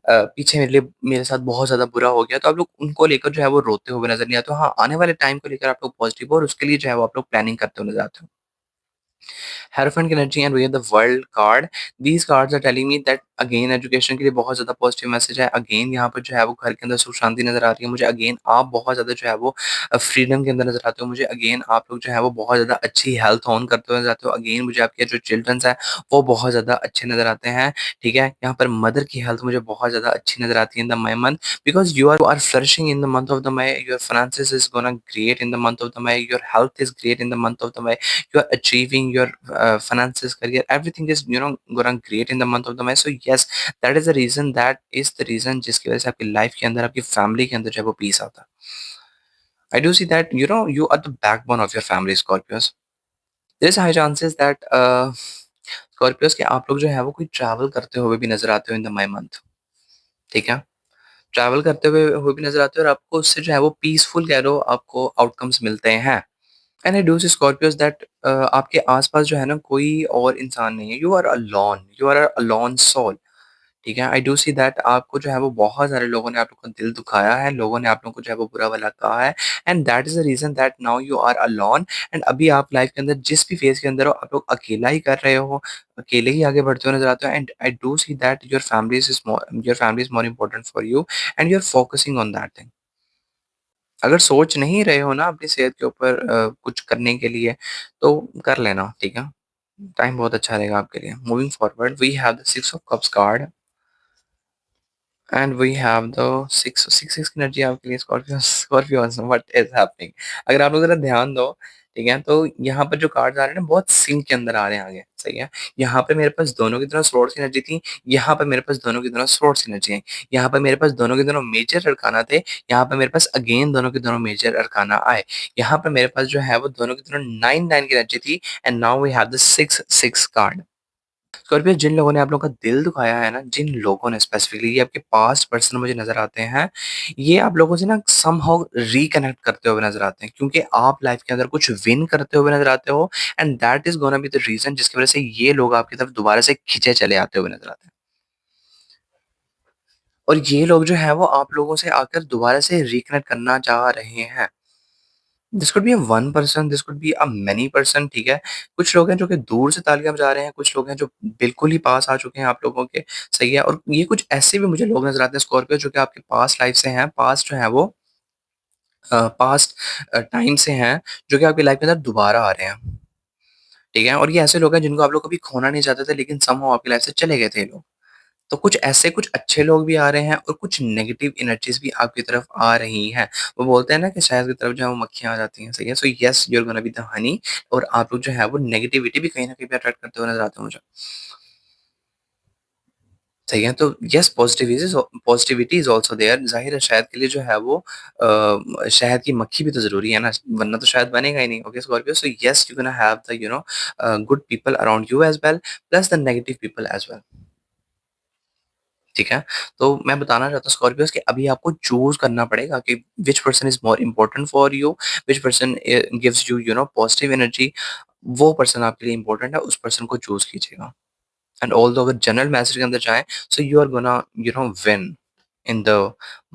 पीछे मेरे साथ बहुत ज्यादा बुरा हो गया, तो आप लोग उनको लेकर जो है वो रोते हुए नजर नहीं आते हो। हाँ, आने वाले टाइम को लेकर आप लोग पॉजिटिव हो, और उसके लिए जो है वो आप लोग प्लानिंग करते हुए नजर आते हो। Hierophant energy, and we have the world card. These cards are telling me that again education के लिए बहुत ज़्यादा पॉजिटिव मैसेज है। अगेन यहाँ पर जो है वो घर के अंदर सुख शांति नज़र आ रही है मुझे। अगेन आप बहुत ज़्यादा जो है वो फ्रीडम के अंदर नज़र आते हो मुझे। अगेन आप लोग जो है वो बहुत ज़्यादा अच्छी हेल्थ ऑन करते हुए नज़र आते हो। अगेन मुझे आपके जो चिल्ड्रंस हैं वो बहुत ज़्यादा अच्छे नज़र आते हैं, ठीक है। यहाँ पर मदर की हेल्थ मुझे बहुत ज़्यादा अच्छी नज़र आती है in the May month, because you are flourishing in the month of the May. Your finances is gonna great in the month of the May. Your health is great in the month of the May. You are achieving your finances, career, everything is gonna great in the month of the May. So yes, that is the reason, that is the reason जिसकी वजह से आपकी life के अंदर, आपकी family के अंदर जो है वो पीस आता है। I do see that you are the backbone of your family, Scorpios. There is high chances that Scorpios के आप लोग जो है वो कोई ट्रैवल करते हुए भी नजर आते हो इन द मई मंथ, ठीक है। ट्रैवल करते हुए भी नजर आते हो, और आपको उससे जो है वो पीसफुल कह लो आपको आउटकम्स मिलते हैं। And I do see Scorpios that आपके आसपास जो है ना कोई और इंसान नहीं है, you are alone, you are alone soul, ठीक है। आई डू सी दैट आपको जो है वो बहुत सारे लोगों ने आप लोग का दिल दुखाया है, लोगों ने आप लोगों को जो है वो बुरा भला कहा है, and that is the reason that now you are alone. And अभी आप लाइफ के अंदर जिस भी फेज के अंदर हो, आप लोग अकेला ही कर रहे हो, अकेले ही आगे बढ़ते हुए नजर आते हो। And I do see that your family is more important for you, and you are focusing on that thing. अगर सोच नहीं रहे हो ना अपनी सेहत के ऊपर कुछ करने के लिए, तो कर लेना, ठीक है। टाइम बहुत अच्छा रहेगा आपके लिए। Moving forward, we have the six of cups card, and we have the six six six की एनर्जी आपके लिए Scorpio Scorpio what is happening. अगर आप लोग जरा ध्यान दो, ठीक है, तो यहाँ पर जो कार्ड्स आ रहे हैं ना बहुत सिंक के अंदर आ रहे हैं आगे, सही है। यहाँ पे मेरे पास दोनों की तरफ स्वॉर्ड्स की एनर्जी थी, यहाँ पे मेरे पास दोनों की तरफ स्वॉर्ड्स की एनर्जी है, यहाँ पे मेरे पास दोनों के दोनों मेजर अरकाना थे, यहाँ पे मेरे पास अगेन दोनों के दोनों मेजर अरकाना आए, यहाँ पे मेरे पास जो है वो दोनों की दोनों नाइन नाइन की एनर्जी थी, and now we have the six six card. Scorpio, जिन लोगों ने आप लोगों का दिल दुखाया है ना, जिन लोगों ने स्पेसिफिकली, ये आपके पास्ट पर्सन मुझे नजर आते हैं, ये आप लोगों से ना समहाउ रिकनेक्ट करते हुए नजर आते हैं, क्योंकि आप लाइफ के अंदर कुछ विन करते हुए नजर आते हो, and that is gonna be the reason जिसकी वजह से ये लोग आपकी तरफ दोबारा से खींचे चले आते हुए नजर आते हैं। और ये लोग जो है वो आप लोगों से आकर दोबारा से रिकनेक्ट करना चाह रहे हैं। This could be a one person, this could be a many person, ठीक है? कुछ लोग हैं जो कि दूर से तालियाँ बजा रहे हैं, कुछ लोग हैं जो बिल्कुल ही पास आ चुके हैं आप लोगों के, सही है? और ये कुछ ऐसे भी मुझे लोग नज़र आते हैं स्कॉर्पियो जो कि आपके पास्ट लाइफ से हैं, पास्ट जो है वो पास्ट टाइम से हैं, जो कि आपकी लाइफ के अंदर दोबारा आ रहे हैं, ठीक है? और ये ऐसे लोग हैं जिनको आप लोग कभी खोना नहीं चाहते थे लेकिन समहाउ आपकी लाइफ से चले गए थे ये लोग। तो कुछ ऐसे कुछ अच्छे लोग भी आ रहे हैं और कुछ नेगेटिव एनर्जीज़ भी आपकी तरफ आ रही हैं। वो बोलते हैं ना कि शहद की तरफ जो है वो मक्खियाँ आ जाती हैं, सही है? So yes you are gonna be the honey, और आप लोग जो है वो नेगेटिविटी भी कहीं न कहीं पे अट्रैक्ट करते हुए नज़र आते हो मुझे। सही है? तो yes positivity is also there. ज़ाहिर है शहद के लिए जो है वो शहद की मक्खी भी तो ज़रूरी है ना, वरना तो शहद बनेगा ही नहीं। Okay Scorpio, so yes you gonna have the good people around you as well, plus the negative people as well. ठीक है? तो मैं बताना चाहता हूँ स्कॉर्पियोज़ कि अभी आपको चूज़ करना पड़ेगा कि which person is more important for you, which person gives you positive energy. वो पर्सन आपके लिए इम्पोर्टेंट है, उस पर्सन को चूज़ कीजिएगा। एंड ऑल्दो अगर जनरल मैसेज के अंदर जाएँ, so you are gonna win in the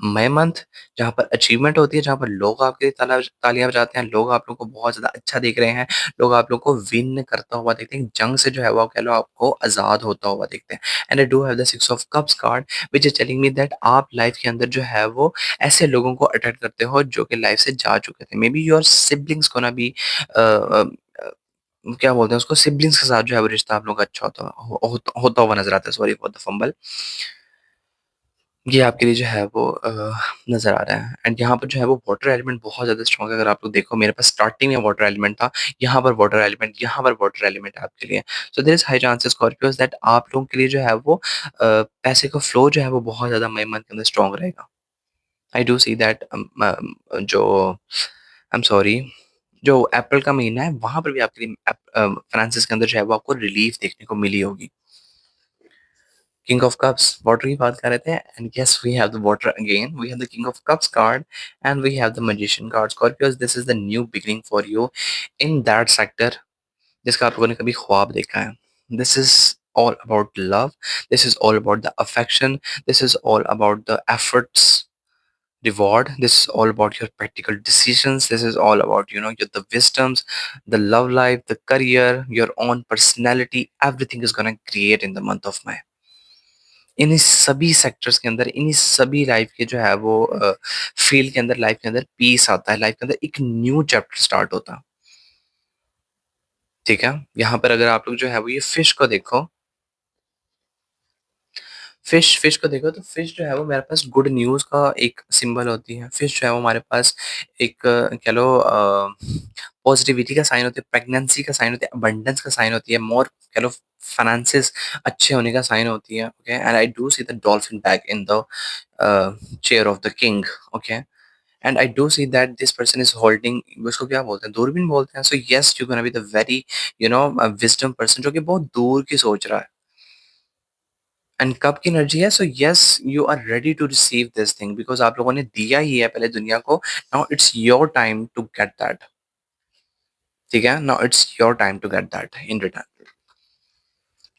May month, जहाँ पर अचीवमेंट होती है, जहाँ पर लोग आपके लिए तालियाँ बजाते हैं, लोग आप लोग को बहुत ज़्यादा अच्छा देख रहे हैं, लोग आप लोग को विन करता हुआ देखते हैं, जंग से जो है वो कह लो आपको आज़ाद होता हुआ देखते हैं। And I do have the 6 of cups card which is telling me that आप लाइफ के अंदर जो है वो ऐसे लोगों को अट्रैक्ट करते हो जो कि लाइफ से जा चुके थे। Maybe your siblings gonna be a a a, क्या बोलते हैं उसको, सिब्लिंग्स के साथ जो है वो रिश्ता आप लोगों का अच्छा होता हुआ नज़र आता है। Sorry for the fumble. ये आपके लिए जो है वो नज़र आ रहा है। एंड यहाँ पर जो है वो वाटर एलिमेंट बहुत ज़्यादा स्ट्रॉन्ग है। अगर आप लोग देखो मेरे पास स्टार्टिंग में वाटर एलिमेंट था, यहाँ पर वाटर एलिमेंट, यहाँ पर वाटर एलिमेंट है आपके लिए। So there is high chances Scorpios that आप लोगों के लिए जो है वो पैसे का फ्लो जो है वो बहुत ज़्यादा मई मंथ के अंदर स्ट्रॉन्ग रहेगा। आई डू सी दैट जो आई एम सॉरी, जो अप्रैल का महीना है वहाँ पर भी आपके लिए फाइनेंसेस के अंदर जो है वो आपको रिलीफ देखने को मिली होगी। किंग ऑफ कप्स वाटर की बात कर रहे थे, and yes we have the water again, we have the king of cups card and we have the magician card. Scorpios, this is the new beginning for you in that sector जिसका आप लोगों ने कभी ख्वाब देखा है। This is all about love, this is all about the affection, this is all about the efforts reward, this is all about your practical decisions, this is all about the wisdoms, the love life, the career, your own personality, everything is going to create in the month of May। इन्हीं सभी sectors के अंदर, इन्हीं सभी life के जो है वो फील्ड के अंदर, लाइफ के अंदर पीस आता है, लाइफ के अंदर एक न्यू चैप्टर स्टार्ट होता है। ठीक है? यहाँ पर अगर आप लोग जो है वो ये फिश को देखो, फिश को देखो, तो फिश जो है वो मेरे पास गुड न्यूज़ का एक सिंबल होती है। फिश जो है वो हमारे पास एक कह लो पॉजिटिविटी का साइन होती है, प्रेगनेंसी का साइन होती है, अबंडेंस का साइन होती है, मोर कह लो फाइनेंसेस अच्छे होने का साइन होती है। Okay, and I do see the dolphin back in the chair of the king. Okay, and I do see that this person is holding, उसको क्या बोलते हैं, दूरबीन बोलते हैं। सो yes you gonna be the very wisdom person जो कि बहुत दूर की सोच रहा है। एंड कब की एनर्जी है, so yes you are ready to receive this thing because आप लोगों ने दिया ही है पहले दुनिया को। Now it's your time to get that. ठीक है, now it's your time to get that in return.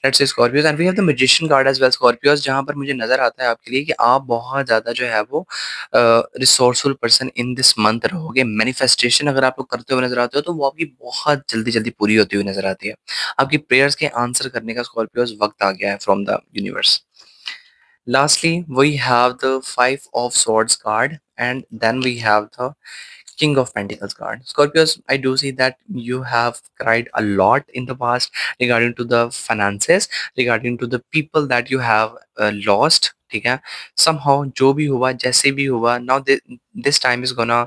Let's say Scorpios, and we have the magician card as well Scorpios, जहाँ पर मुझे नजर आता है आपके लिए कि आप बहुत ज्यादा जो है वो resourceful person in this month रहोगे। मैनिफेस्टेशन अगर आप लोग करते हुए नजर आते हो तो वो आपकी बहुत जल्दी जल्दी पूरी होती हुई नजर आती है। आपकी प्रेयर्स के आंसर करने का स्कॉर्पियोज वक्त आ गया है from the universe. Lastly, we have the Five of Swords card, and then we have the King of Pentacles card. Scorpios, I do see that you have cried a lot in the past regarding to the finances, regarding to the people that you have lost. ठीक है, somehow जो भी हुआ, जैसे भी हुआ, now this time is gonna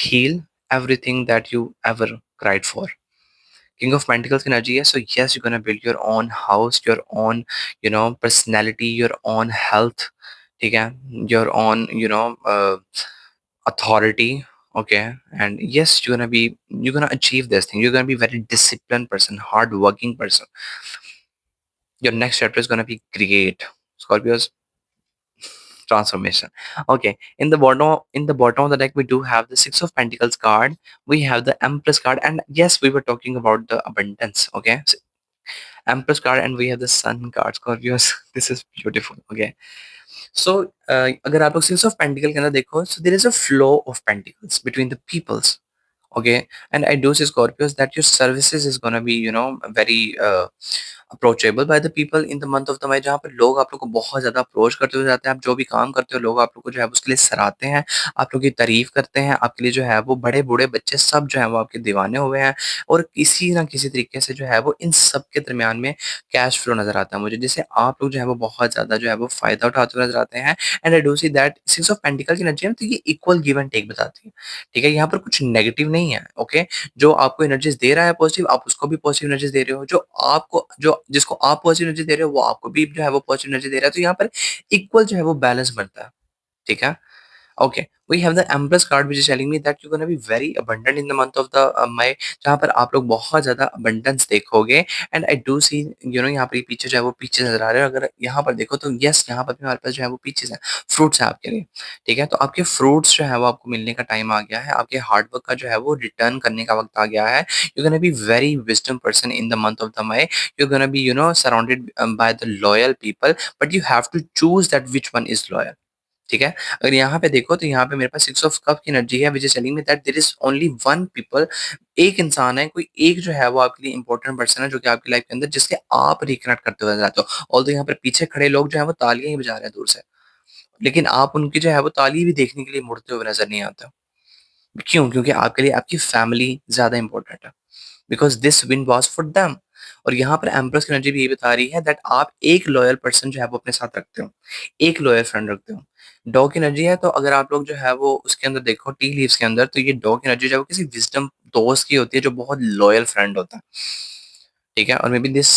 heal everything that you ever cried for. King of Pentacles energy है, so yes you're gonna build your own house, your own personality, your own health, ठीक है, your own authority. Okay, and yes you're gonna achieve this thing, you're gonna be very disciplined person, hard working person. Your next chapter is gonna be great, Scorpios. Transformation. Okay, in the bottom of the deck we do have the Six of Pentacles card, we have the Empress card, and yes we were talking about the abundance. Okay, Empress card, and we have the Sun card, Scorpios. This is beautiful. Okay, सो अगर आप लोग six of pentacle के अंदर देखो, so there is a flow of pentacles between the peoples. Okay, and I do see Scorpios that your services is gonna be, you know, very approachable by the people in the month of the May, जहाँ पर लोग आप लोग को बहुत ज़्यादा approach करते हुए जाते हैं. आप जो भी काम करते हो, लोग आप लोग को जो है उसके लिए सराहते हैं, आप लोग की तारीफ करते हैं, आपके लिए जो है वो बड़े बूढ़े बच्चे सब जो है वो आपके दीवाने हुए हैं. और किसी ना किसी तरीके से जो है वो इन सब के दरमियान में कैश फ्लो नजर आता है मुझे, जिससे आप लोग जो है वो बहुत ज़्यादा जो है वो फायदा उठाते हुए नजर आते हैं. And I do see that six of pentacle की एनर्जी है, तो ये इक्वल गिव एंड टेक बताती है. ठीक है, यहाँ पर कुछ नेगेटिव नहीं है. ओके, जो आपको एनर्जीज दे रहा है पॉजिटिव, आप उसको भी पॉजिटिव एनर्जीज दे रहे हो. जो जिसको आप पॉजिटिव एनर्जी दे रहे हो, वो आपको भी जो है वो पॉजिटिव एनर्जी दे रहा है. तो यहाँ पर इक्वल जो है वो बैलेंस बनता है. ठीक है. Okay, we have the Empress card which is telling me that you're gonna be very abundant in the month of the May, जहाँ पर आप लोग बहुत ज़्यादा abundance देखोगे. And I do see, you know, यहाँ पर ये पीछे जो है वो पीछे नजर आ रहे हैं. अगर यहाँ पर देखो तो यस, यहाँ पर भी हमारे पास जो है वो पीछे है, फ्रूट्स है आपके लिए. ठीक है, तो आपके फ्रूट्स जो है वो आपको मिलने का टाइम आ गया है. आपके हार्डवर्क का जो है वो रिटर्न करने का वक्त आ गया है. You gonna be very wisdom person in the month of the May. You gonna be, you know, surrounded by the loyal people, but you have to choose that which one is loyal. ठीक है, अगर यहाँ पे देखो तो यहाँ पे मेरे पास सिक्स ऑफ कप की एनर्जी है, which is telling me that there is only one people. एक इंसान है, कोई एक जो है वो आपके लिए इंपॉर्टेंट पर्सन है, जो कि आपकी लाइफ के अंदर जिससे आप रिकनेक्ट करते हुए जाते हो. और तो यहाँ पर पीछे खड़े लोग जो है वो तालियां ही बजा रहे हैं दूर से, लेकिन आप उनकी जो है वो ताली भी देखने के लिए मुड़ते हुए नजर नहीं आते हो. क्यों? क्योंकि आपके लिए आपकी फैमिली ज्यादा इंपॉर्टेंट है, because this win was for them. और यहाँ पर एम्प्रेस की एनर्जी भी यही बता रही है दैट आप एक लॉयल पर्सन जो है वो अपने साथ रखते हो, एक लॉयल फ्रेंड रखते हो. डॉग की एनर्जी है, तो अगर आप लोग जो है वो उसके अंदर देखो टी लीव्स के अंदर, तो ये डॉग की एनर्जी जो है वो किसी विजडम दोस्त की होती है, जो बहुत लॉयल फ्रेंड होता है. ठीक है, और may be this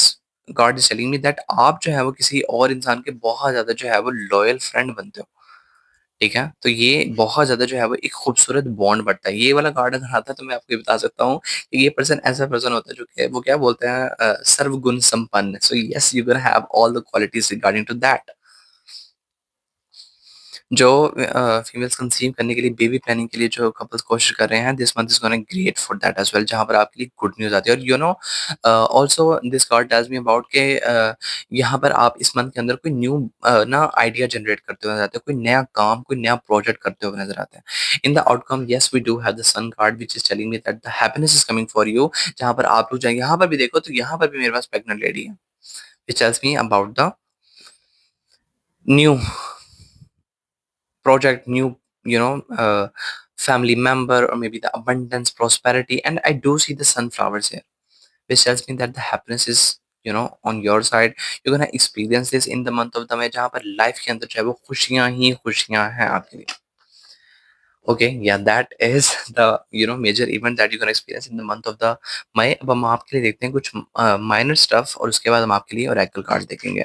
God is telling me that आप जो है वो किसी और इंसान के बहुत ज्यादा जो है वो लॉयल फ्रेंड बनते हो. ठीक है, तो ये बहुत ज़्यादा जो है वो एक खूबसूरत बॉन्ड बढ़ता है. ये वाला कार्ड अगर आता है तो मैं आपको ये बता सकता हूँ कि ये पर्सन ऐसा पर्सन होता है जो कि वो क्या बोलते हैं, सर्वगुण संपन्न. So yes, you gonna have all the qualities regarding to that. जो फीमेल्स कंसीव करने के लिए, बेबी प्लानिंग के लिए जो कपल्स कोशिश कर रहे हैं, this month is gonna great for that as well, जहाँ पर आपके लिए गुड न्यूज़ आती है. और you know, also this card tells me about के यहाँ पर आप इस मंथ के अंदर कोई न्यू ना आइडिया जनरेट करते हुए नजर आते हैं, कोई नया काम, कोई नया प्रोजेक्ट करते हुए नजर आते हैं. In the outcome, yes, we do have the sun card which is telling me that the happiness is coming for you. जहाँ पर आप लोग जाएंगे, यहाँ पर भी देखो तो यहाँ पर भी मेरे पास प्रेग्नेंट लेडी है, which tells me about the new project, new, you know, family member, or maybe the abundance, prosperity. And I do see the sunflowers here, which tells me that the happiness is, you know, on your side. You're gonna experience this in the month of the May, जहाँ पर life के अंदर जो है वो खुशियां ही खुशियां हैं आपके लिए. Okay, yeah that is the, you know, major event that you can experience in the month of the May. अब हम आपके लिए देखते हैं कुछ माइनर स्टफ, और उसके बाद हम आपके लिए ओरेकल कार्ड देखेंगे.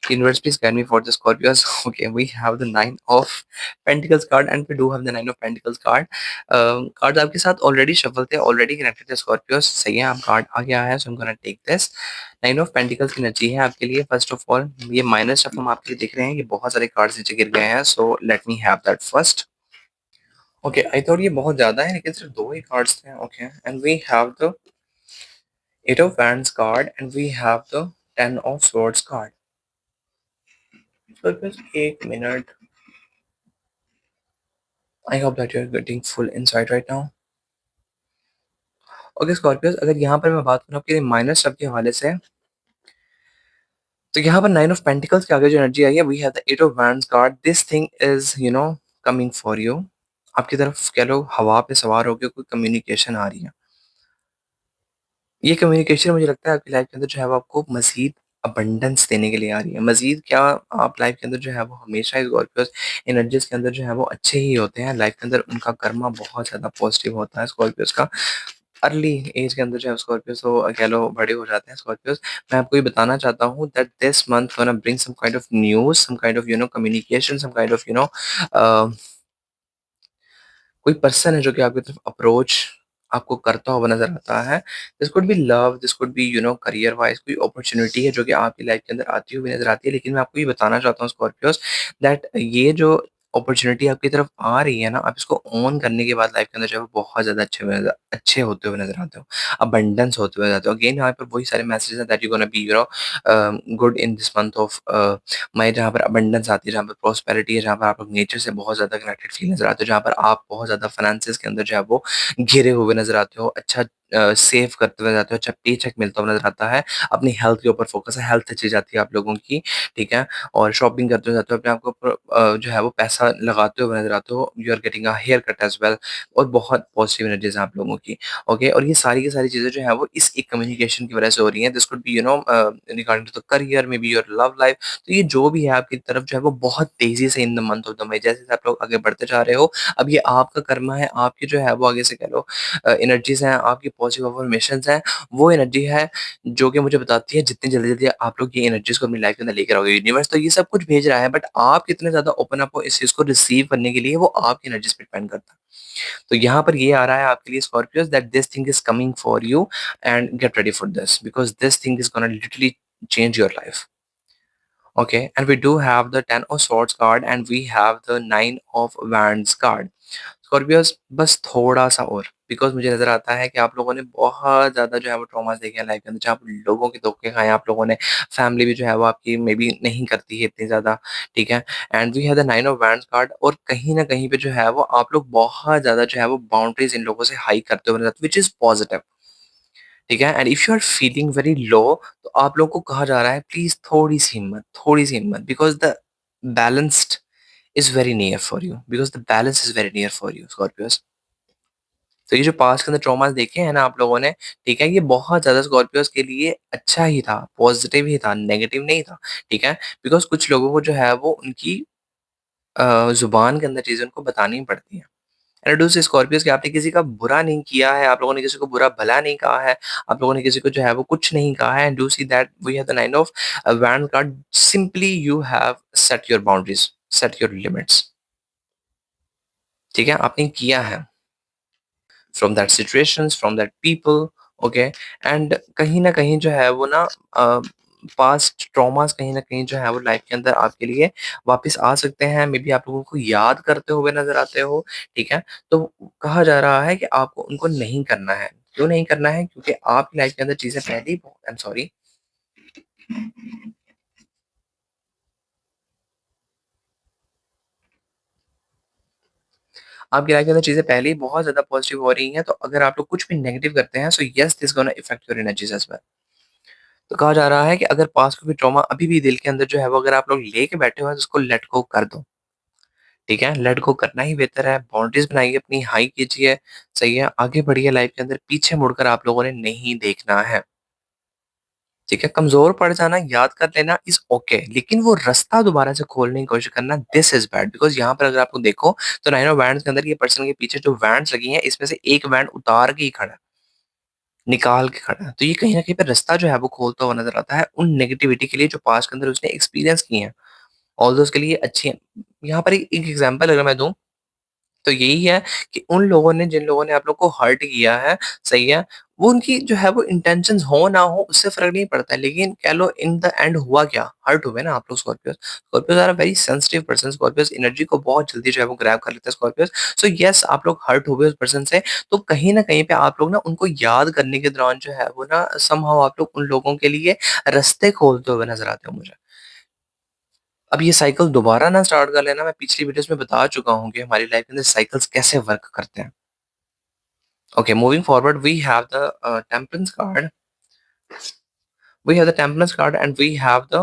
Universe, please guide me for the Scorpios. Okay, we have the Nine of Pentacles card, and we do have the Nine of Pentacles card. Cards आपके साथ ऑलरेडी शफल थे, ऑलरेडी कनेक्टेड थे Scorpios. सही है, आप card आ गया है, so I'm gonna take this. Nine of pentacles की एनर्जी है आपके लिए. फर्स्ट ऑफ ऑल, ये माइनर स्टफ हम आपके लिए देख रहे हैं, ये बहुत सारे कार्ड्स नीचे गिर गए हैं, so let me have that first. Okay, I thought ये बहुत ज्यादा है, लेकिन सिर्फ दो ही कार्ड्स थे. Okay, and we have the eight of wands card, and we have the ten of swords card. So just एक minute. I hope that you are getting full insight right now. Okay Scorpios, अगर यहाँ पर मैं बात करूँ आपके minor stuff के हवाले से, तो यहाँ पर नाइन ऑफ पेंटिकल्स के आगे जो एनर्जी आई है, we have the eight of wands card. This thing is, you know, coming for you. आपकी तरफ कह लो हवा पे सवार होकर कोई कम्युनिकेशन आ रही है. ये कम्युनिकेशन मुझे लगता है आपकी लाइफ के अंदर जो है वो आपको मज़ीद अबंडेंस देने के लिए आ रही है. मज़ीद क्या, आप लाइफ के अंदर जो है वो हमेशा इस स्कॉर्पियोस एनर्जीज़ के अंदर जो है वो अच्छे ही होते हैं. लाइफ के अंदर उनका कर्मा बहुत ज़्यादा पॉजिटिव होता है स्कॉर्पियोस का. अर्ली एज के अंदर जो है स्कॉर्पियोस, तो कह लो बड़े हो जाते हैं स्कॉर्पियोस. मैं आपको ये बताना चाहता हूँ that this month gonna bring some kind of news, some kind of, you know, communication, some kind of, you know, कोई पर्सन है जो कि आपकी तरफ अप्रोच आपको करता हुआ नज़र आता है. This could B love, this could B, you no, career wise कोई अपॉर्च्युनिटी है जो कि आपकी लाइफ के अंदर आती हुई नज़र आती है. लेकिन मैं आपको ये बताना चाहता हूँ स्कॉर्पियोस दैट ये जो अपॉर्च्युनिटी आपकी तरफ आ रही है ना, आप इसको ऑन करने के बाद लाइफ के अंदर जो है वो बहुत ज़्यादा अच्छे होते हुए नज़र आते हो, अबंडेंस होते हुए जाते हो। अगेन यहाँ पर वही सारे मैसेजेस हैं that you gonna be good in this month of May, जहाँ पर अबंडेंस आती है, जहाँ पर प्रॉस्पेरिटी है, जहाँ पर आप लोग नेचर से बहुत ज़्यादा कनेक्टेड फील नज़र आते हो, जहाँ पर आप बहुत ज़्यादा फाइनेंसेस के अंदर जो है वो घिरे हुए नज़र आते हो, अच्छा सेव करते हुए जाते हो, अच्छा पे-चेक मिलता हुआ नज़र आता है, अपनी हेल्थ के ऊपर फोकस है, हेल्थ अच्छी जाती है आप लोगों की, ठीक है? और शॉपिंग करते हुए जाते हो, अपने आप के ऊपर जो है वो पैसा लगाते हुए नज़र आते हो, you are getting a haircut as well, और बहुत पॉजिटिव एनर्जीज़ हैं आप लोगों की, ओके? और ये सारी की सारी चीज़ें जो हैं वो इस एक कम्युनिकेशन की वजह से हो रही हैं। This could be regarding to the career, maybe your love life, तो ये जो भी है आपकी तरफ जो है वो बहुत तेज़ी से in the month of the May, जैसे-जैसे आप लोग आगे बढ़ते जा रहे हो, अब ये आपका कर्मा है, आपकी जो है वो आगे से कह लो एनर्जीज़ हैं, आपकी पॉजिटिव अफ़र्मेशंस हैं, वो एनर्जी है जो कि मुझे बताती है जितनी जल्दी-जल्दी आप लोग ये एनर्जीज़ को अपनी लाइफ़ के अंदर लेकर आओगे। यूनिवर्स तो ये सब कुछ भेज रहा है, बट आप कितने ज़्यादा ओपन अप हो इस चीज़ को रिसीव करने के लिए, वो आपकी एनर्जीज़ पे डिपेंड करता है। तो यहाँ पर ये आ रहा है आपके लिए Scorpios, that this thing is coming for you and get ready for this, because this thing is gonna literally change your life. Okay, and we do have the 10 of swords card and we have the 9 of wands card. Scorpios बस थोड़ा-सा और, because मुझे नज़र आता है कि आप लोगों ने बहुत ज़्यादा जो है वो ट्रॉमास देखे हैं लाइफ के अंदर, जहाँ आप लोगों के धोखे खाए हैं आप लोगों ने, फैमिली भी जो है वो आपकी मे बी नहीं करती है इतनी ज़्यादा, ठीक है? And we have the 9 of wands card, और कहीं न कहीं पे जो है वो आप लोग बहुत ज़्यादा जो है वो बाउंड्रीज़ इन लोगों से हाई करते हुए नज़र आते हो, व्हिच इज़ पॉजिटिव, ठीक है? And if you are feeling very low, तो आप लोगों को कहा जा रहा है प्लीज़ थोड़ी-सी हिम्मत, because the balanced is very near for you, because the balance is very near for you Scorpios. तो ये जो पास्ट के अंदर ट्रॉमास देखे हैं ना आप लोगों ने, ठीक है? ये बहुत ज़्यादा स्कॉर्पियोज़ के लिए अच्छा ही था, पॉज़िटिव ही था, नेगेटिव नहीं था, ठीक है? बिकॉज़ कुछ लोगों को जो है वो उनकी ज़ुबान के अंदर चीज़ें उनको बतानी पड़ती हैं। एंड आई डू से स्कॉर्पियोज़ कि आपने किसी का बुरा नहीं किया है, आप लोगों ने किसी को बुरा भला नहीं कहा है, आप लोगों ने किसी को जो है वो कुछ नहीं कहा है, and do see that we have the 9 of wand card, simply you have set your boundaries, set your limits, ठीक है? आपने किया है। From that situations, from that people, okay? And कहीं न कहीं जो है वो ना पास्ट ट्रॉमास कहीं न कहीं जो है वो लाइफ के अंदर आपके लिए वापस आ सकते हैं, मे बी आप लोगों को याद करते हुए नज़र आते हो, ठीक है? तो कहा जा रहा है कि आपको उनको नहीं करना है। क्यों नहीं करना है? क्योंकि आपकी लाइफ के अंदर चीज़ें पहले ही आई एम सॉरी, आपकी लाइफ के अंदर चीज़ें पहले ही बहुत ज़्यादा पॉजिटिव हो रही हैं, तो अगर आप लोग कुछ भी नेगेटिव करते हैं, so yes this gonna effect your energies as well. तो कहा जा रहा है कि अगर पास्ट का कोई ट्रॉमा अभी भी दिल के अंदर जो है वो अगर आप लोग लेके बैठे हुए हैं, तो उसको लेट गो कर दो, ठीक है? लेट गो करना ही बेहतर है, बाउंड्रीज़ बनाइए, अपनी हाई कीजिए, सही है? आगे बढ़िए लाइफ के अंदर, पीछे मुड़कर आप लोगों ने नहीं देखना है, ठीक है? कमज़ोर पड़ जाना, याद कर लेना इज़ ओके, लेकिन वो रास्ता दोबारा से खोलने की कोशिश करना, दिस इज़ बैड, बिकॉज़ यहाँ पर अगर आप लोग देखो, तो नाइन ऑफ वैंड्स के अंदर ये पर्सन के पीछे जो वैंड्स लगी हैं, इसमें से एक वैंड उतार के ही खड़ा है, निकाल के खड़ा है। तो ये कहीं न कहीं पे रास्ता जो है वो खोलता हुआ नज़र आता है उन नेगेटिविटी के लिए जो पास्ट के अंदर उसने एक्सपीरियंस की हैं। ऑल्दो उसके लिए अच्छी हैं। यहाँ पर एक एग्ज़ाम्पल अगर मैं दूँ, तो यही है कि उन लोगों ने जिन लोगों ने आप लोग को हर्ट किया है, सही है? वो उनकी जो है वो इंटेंशंस हो ना हो उससे फ़र्क नहीं पड़ता है। लेकिन कह लो इन द एंड हुआ क्या? हर्ट हुए ना आप लोग Scorpios. Scorpios are a very sensitive person, Scorpios energy को बहुत जल्दी जो है वो ग्रैब कर लेते हैं स्कॉर्पियोज़। सो येस, आप लोग हर्ट हुए उस पर्सन से, तो कहीं न कहीं पे आप लोग ना उनको याद करने के दौरान जो है वो ना समहाउ आप लोग उन लोगों के लिए रास्ते खोलते हुए नज़र आते हो मुझे। अब ये साइकिल दोबारा ना स्टार्ट कर लेना, मैं पिछली वीडियोज़ में बता चुका हूँ कि हमारी लाइफ के अंदर साइकिल्स कैसे वर्क करते हैं। Okay, moving forward, we have the temperance card. We have the temperance card, and we have the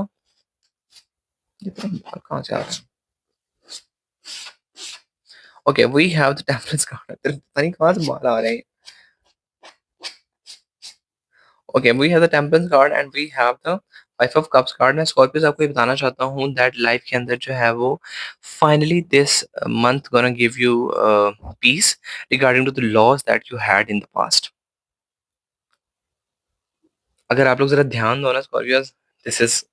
ये तो कहाँ से आ रहा है? Okay, we have the temperance card. तेरे पता नहीं कहाँ से बाल आ रहे हैं। Okay, we have the temperance card, and we have the five of cups card. मैं स्कॉर्पियोस आपको ये बताना चाहता हूँ दैट लाइफ के अंदर जो है वो finally this month gonna give you peace regarding to the loss that you had in the past. अगर आप लोग जरा ध्यान दो ना Scorpios, this is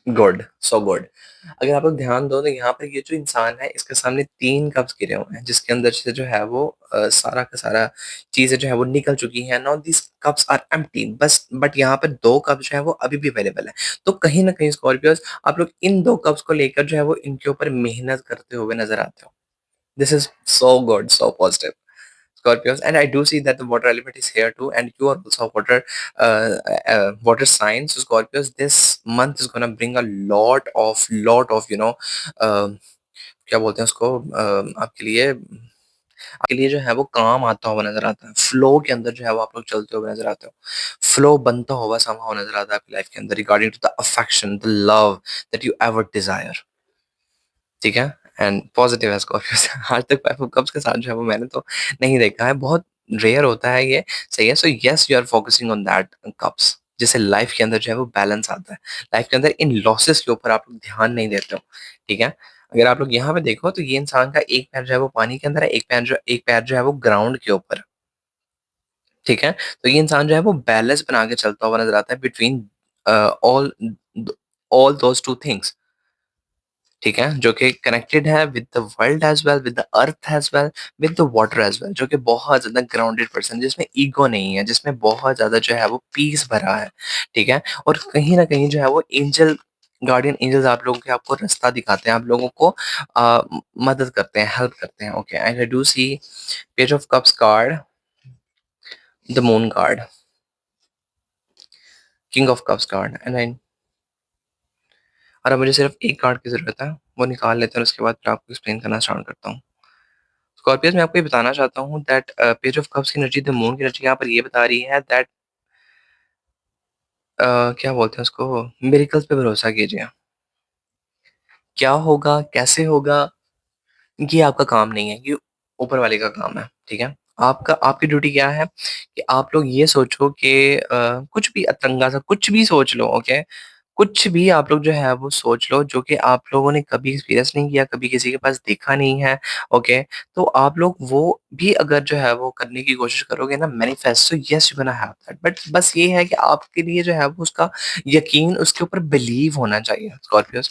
good, so good. अगर आप लोग ध्यान दो तो यहाँ पर ये जो इंसान है इसके सामने 3 कप्स गिरे हुए हैं जिसके अंदर से जो है वो सारा का सारा चीज़ें जो है वो निकल चुकी हैं। Now these cups are empty, बस बट यहाँ पर 2 कप जो है वो अभी भी अवेलेबल है। तो कहीं न कहीं स्कॉर्पियोज़ आप लोग इन 2 कप्स को लेकर जो है वो इनके ऊपर मेहनत करते हुए नज़र आते हो। This is so good, so positive. Scorpios, and I do see that the water element is here too, and you are also water sign. So Scorpios, this month is gonna bring a lot of क्या बोलते हैं उसको आपके लिए जो है वो काम आता हुआ नजर आता है। फ्लो के अंदर जो है वो आप लोग चलते हुए नजर आते हो। फ्लो बनता हुआ समहाउ नजर आता है आपकी लाइफ के अंदर regarding to the affection, the love that you ever desire. ठीक है? एंड पॉज़िटिव है स्कॉर्पियो से। आज तक 5 ऑफ कप्स के साथ जो है वो मैंने तो नहीं देखा है, बहुत रेयर होता है ये, सही है। So yes you are focusing on that cups, जिससे लाइफ के अंदर जो है वो बैलेंस आता है। लाइफ के अंदर इन लॉसेस के ऊपर आप लोग ध्यान नहीं देते हो, ठीक है? अगर आप लोग यहाँ पे देखो तो ये इंसान का एक पैर जो है वो पानी के अंदर है, एक पैर जो है वो ग्राउंड के ऊपर है, ठीक है? तो ये इंसान जो है वो बैलेंस बना के चलता हुआ नज़र आता है between all all those 2 things. ठीक है? जो कि कनेक्टेड है with the world as well, with the earth as well, with the water as well, जो कि बहुत ज़्यादा ग्राउंडेड पर्सन जिसमें ईगो नहीं है, जिसमें बहुत ज़्यादा जो है वो पीस भरा है, ठीक है? और कहीं न कहीं जो है वो गार्डियन एंजल्स आप लोगों के आपको रास्ता दिखाते हैं, आप लोगों को मदद करते हैं, हेल्प करते हैं, okay? And I do see page of cups card, the moon card, king of cups card and I और अब मुझे सिर्फ एक कार्ड की ज़रूरत है, वो निकाल लेते हैं और उसके बाद फिर आपको एक्सप्लेन करना स्टार्ट करता हूँ। स्कॉर्पियोज़ मैं आपको ये बताना चाहता हूँ दैट पेज ऑफ कप्स की एनर्जी द मून की एनर्जी यहाँ पर ये बता रही है दैट क्या बोलते हैं उसको मिरेकल्स पे भरोसा कीजिए। क्या होगा, कैसे होगा, ये आपका काम नहीं है, ये ऊपर वाले का काम है, ठीक है? आपकी ड्यूटी क्या है कि आप लोग ये सोचो कि कुछ भी अतरंगा सा कुछ भी सोच लो, ओके? कुछ भी आप लोग जो है वो सोच लो जो कि आप लोगों ने कभी एक्सपीरियंस नहीं किया, कभी किसी के पास देखा नहीं है, ओके? तो आप लोग वो भी अगर जो है वो करने की कोशिश करोगे ना manifest, so yes you gonna have that. But बस ये है कि आपके लिए जो है वो उसका यकीन उसके ऊपर बिलीव होना चाहिए स्कॉर्पियोज़।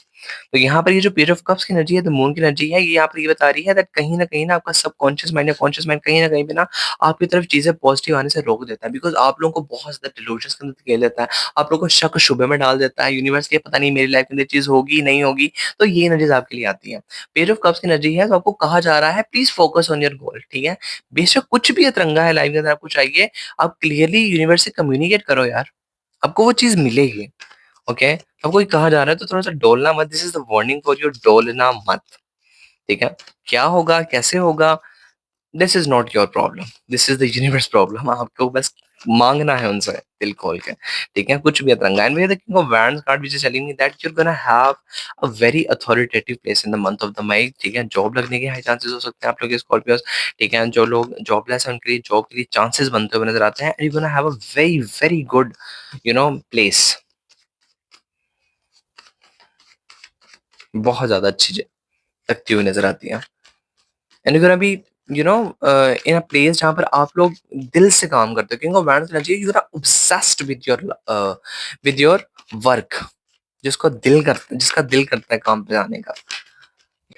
तो यहाँ पर ये जो पेज ऑफ कप्स की एनर्जी है, द मून की एनर्जी है, ये यहाँ पर ये बता रही है दैट कहीं न कहीं ना आपका सबकॉन्शियस माइंड या कॉन्शियस माइंड कहीं न कहीं पे ना आपकी तरफ चीज़ें पॉजिटिव आने से रोक देता है। बिकॉज़ आप लोगों को बहुत ज़्यादा डिल्यूजन्स के अंदर धकेल देता है। आप लोगों को शक शुबे में डाल देता है। यूनिवर्स के पता नहीं मेरी लाइफ के अंदर चीज़ होगी, नहीं होगी। तो ये एनर्जीज़ आपके लिए आती हैं। पेज ऑफ कप्स की एनर्जी है तो आपको कहा जा रहा है please focus on your goal, ठीक है? बेशक कुछ भी अतरंगा है लाइफ के अंदर आपको चाहिए, आप क्लियरली यूनिवर्स से कम्युनिकेट करो यार। आपको वो चीज़ मिलेगी, ओके? अब कोई कहा जा रहा है तो थोड़ा-सा डोलना मत, this is the warning for you, डोलना मत, ठीक है? क्या होगा, कैसे होगा, this is not your problem, this is the universe problem. आपको बस माँगना है उनसे दिल खोल के, ठीक है? कुछ भी अतरंगा and we are the king of wands card which is telling me that you are gonna have a very authoritative place in the month of the May, ठीक है? जॉब लगने के हाई चांसेस हो सकते हैं आप लोग के स्कॉर्पियोस, ठीक है? जो लोग जॉबलेस हैं उनके लिए जॉब के लिए चांसेस बनते हुए नज़र आते हैं and you gonna have a very, very good place. बहुत ज़्यादा अच्छी लगती हुई नज़र आती है। And you gonna be in a place जहाँ पर आप लोग दिल से काम करते हो। King of wands energy, you are obsessed with your work, जिसका दिल करता है काम पे जाने का।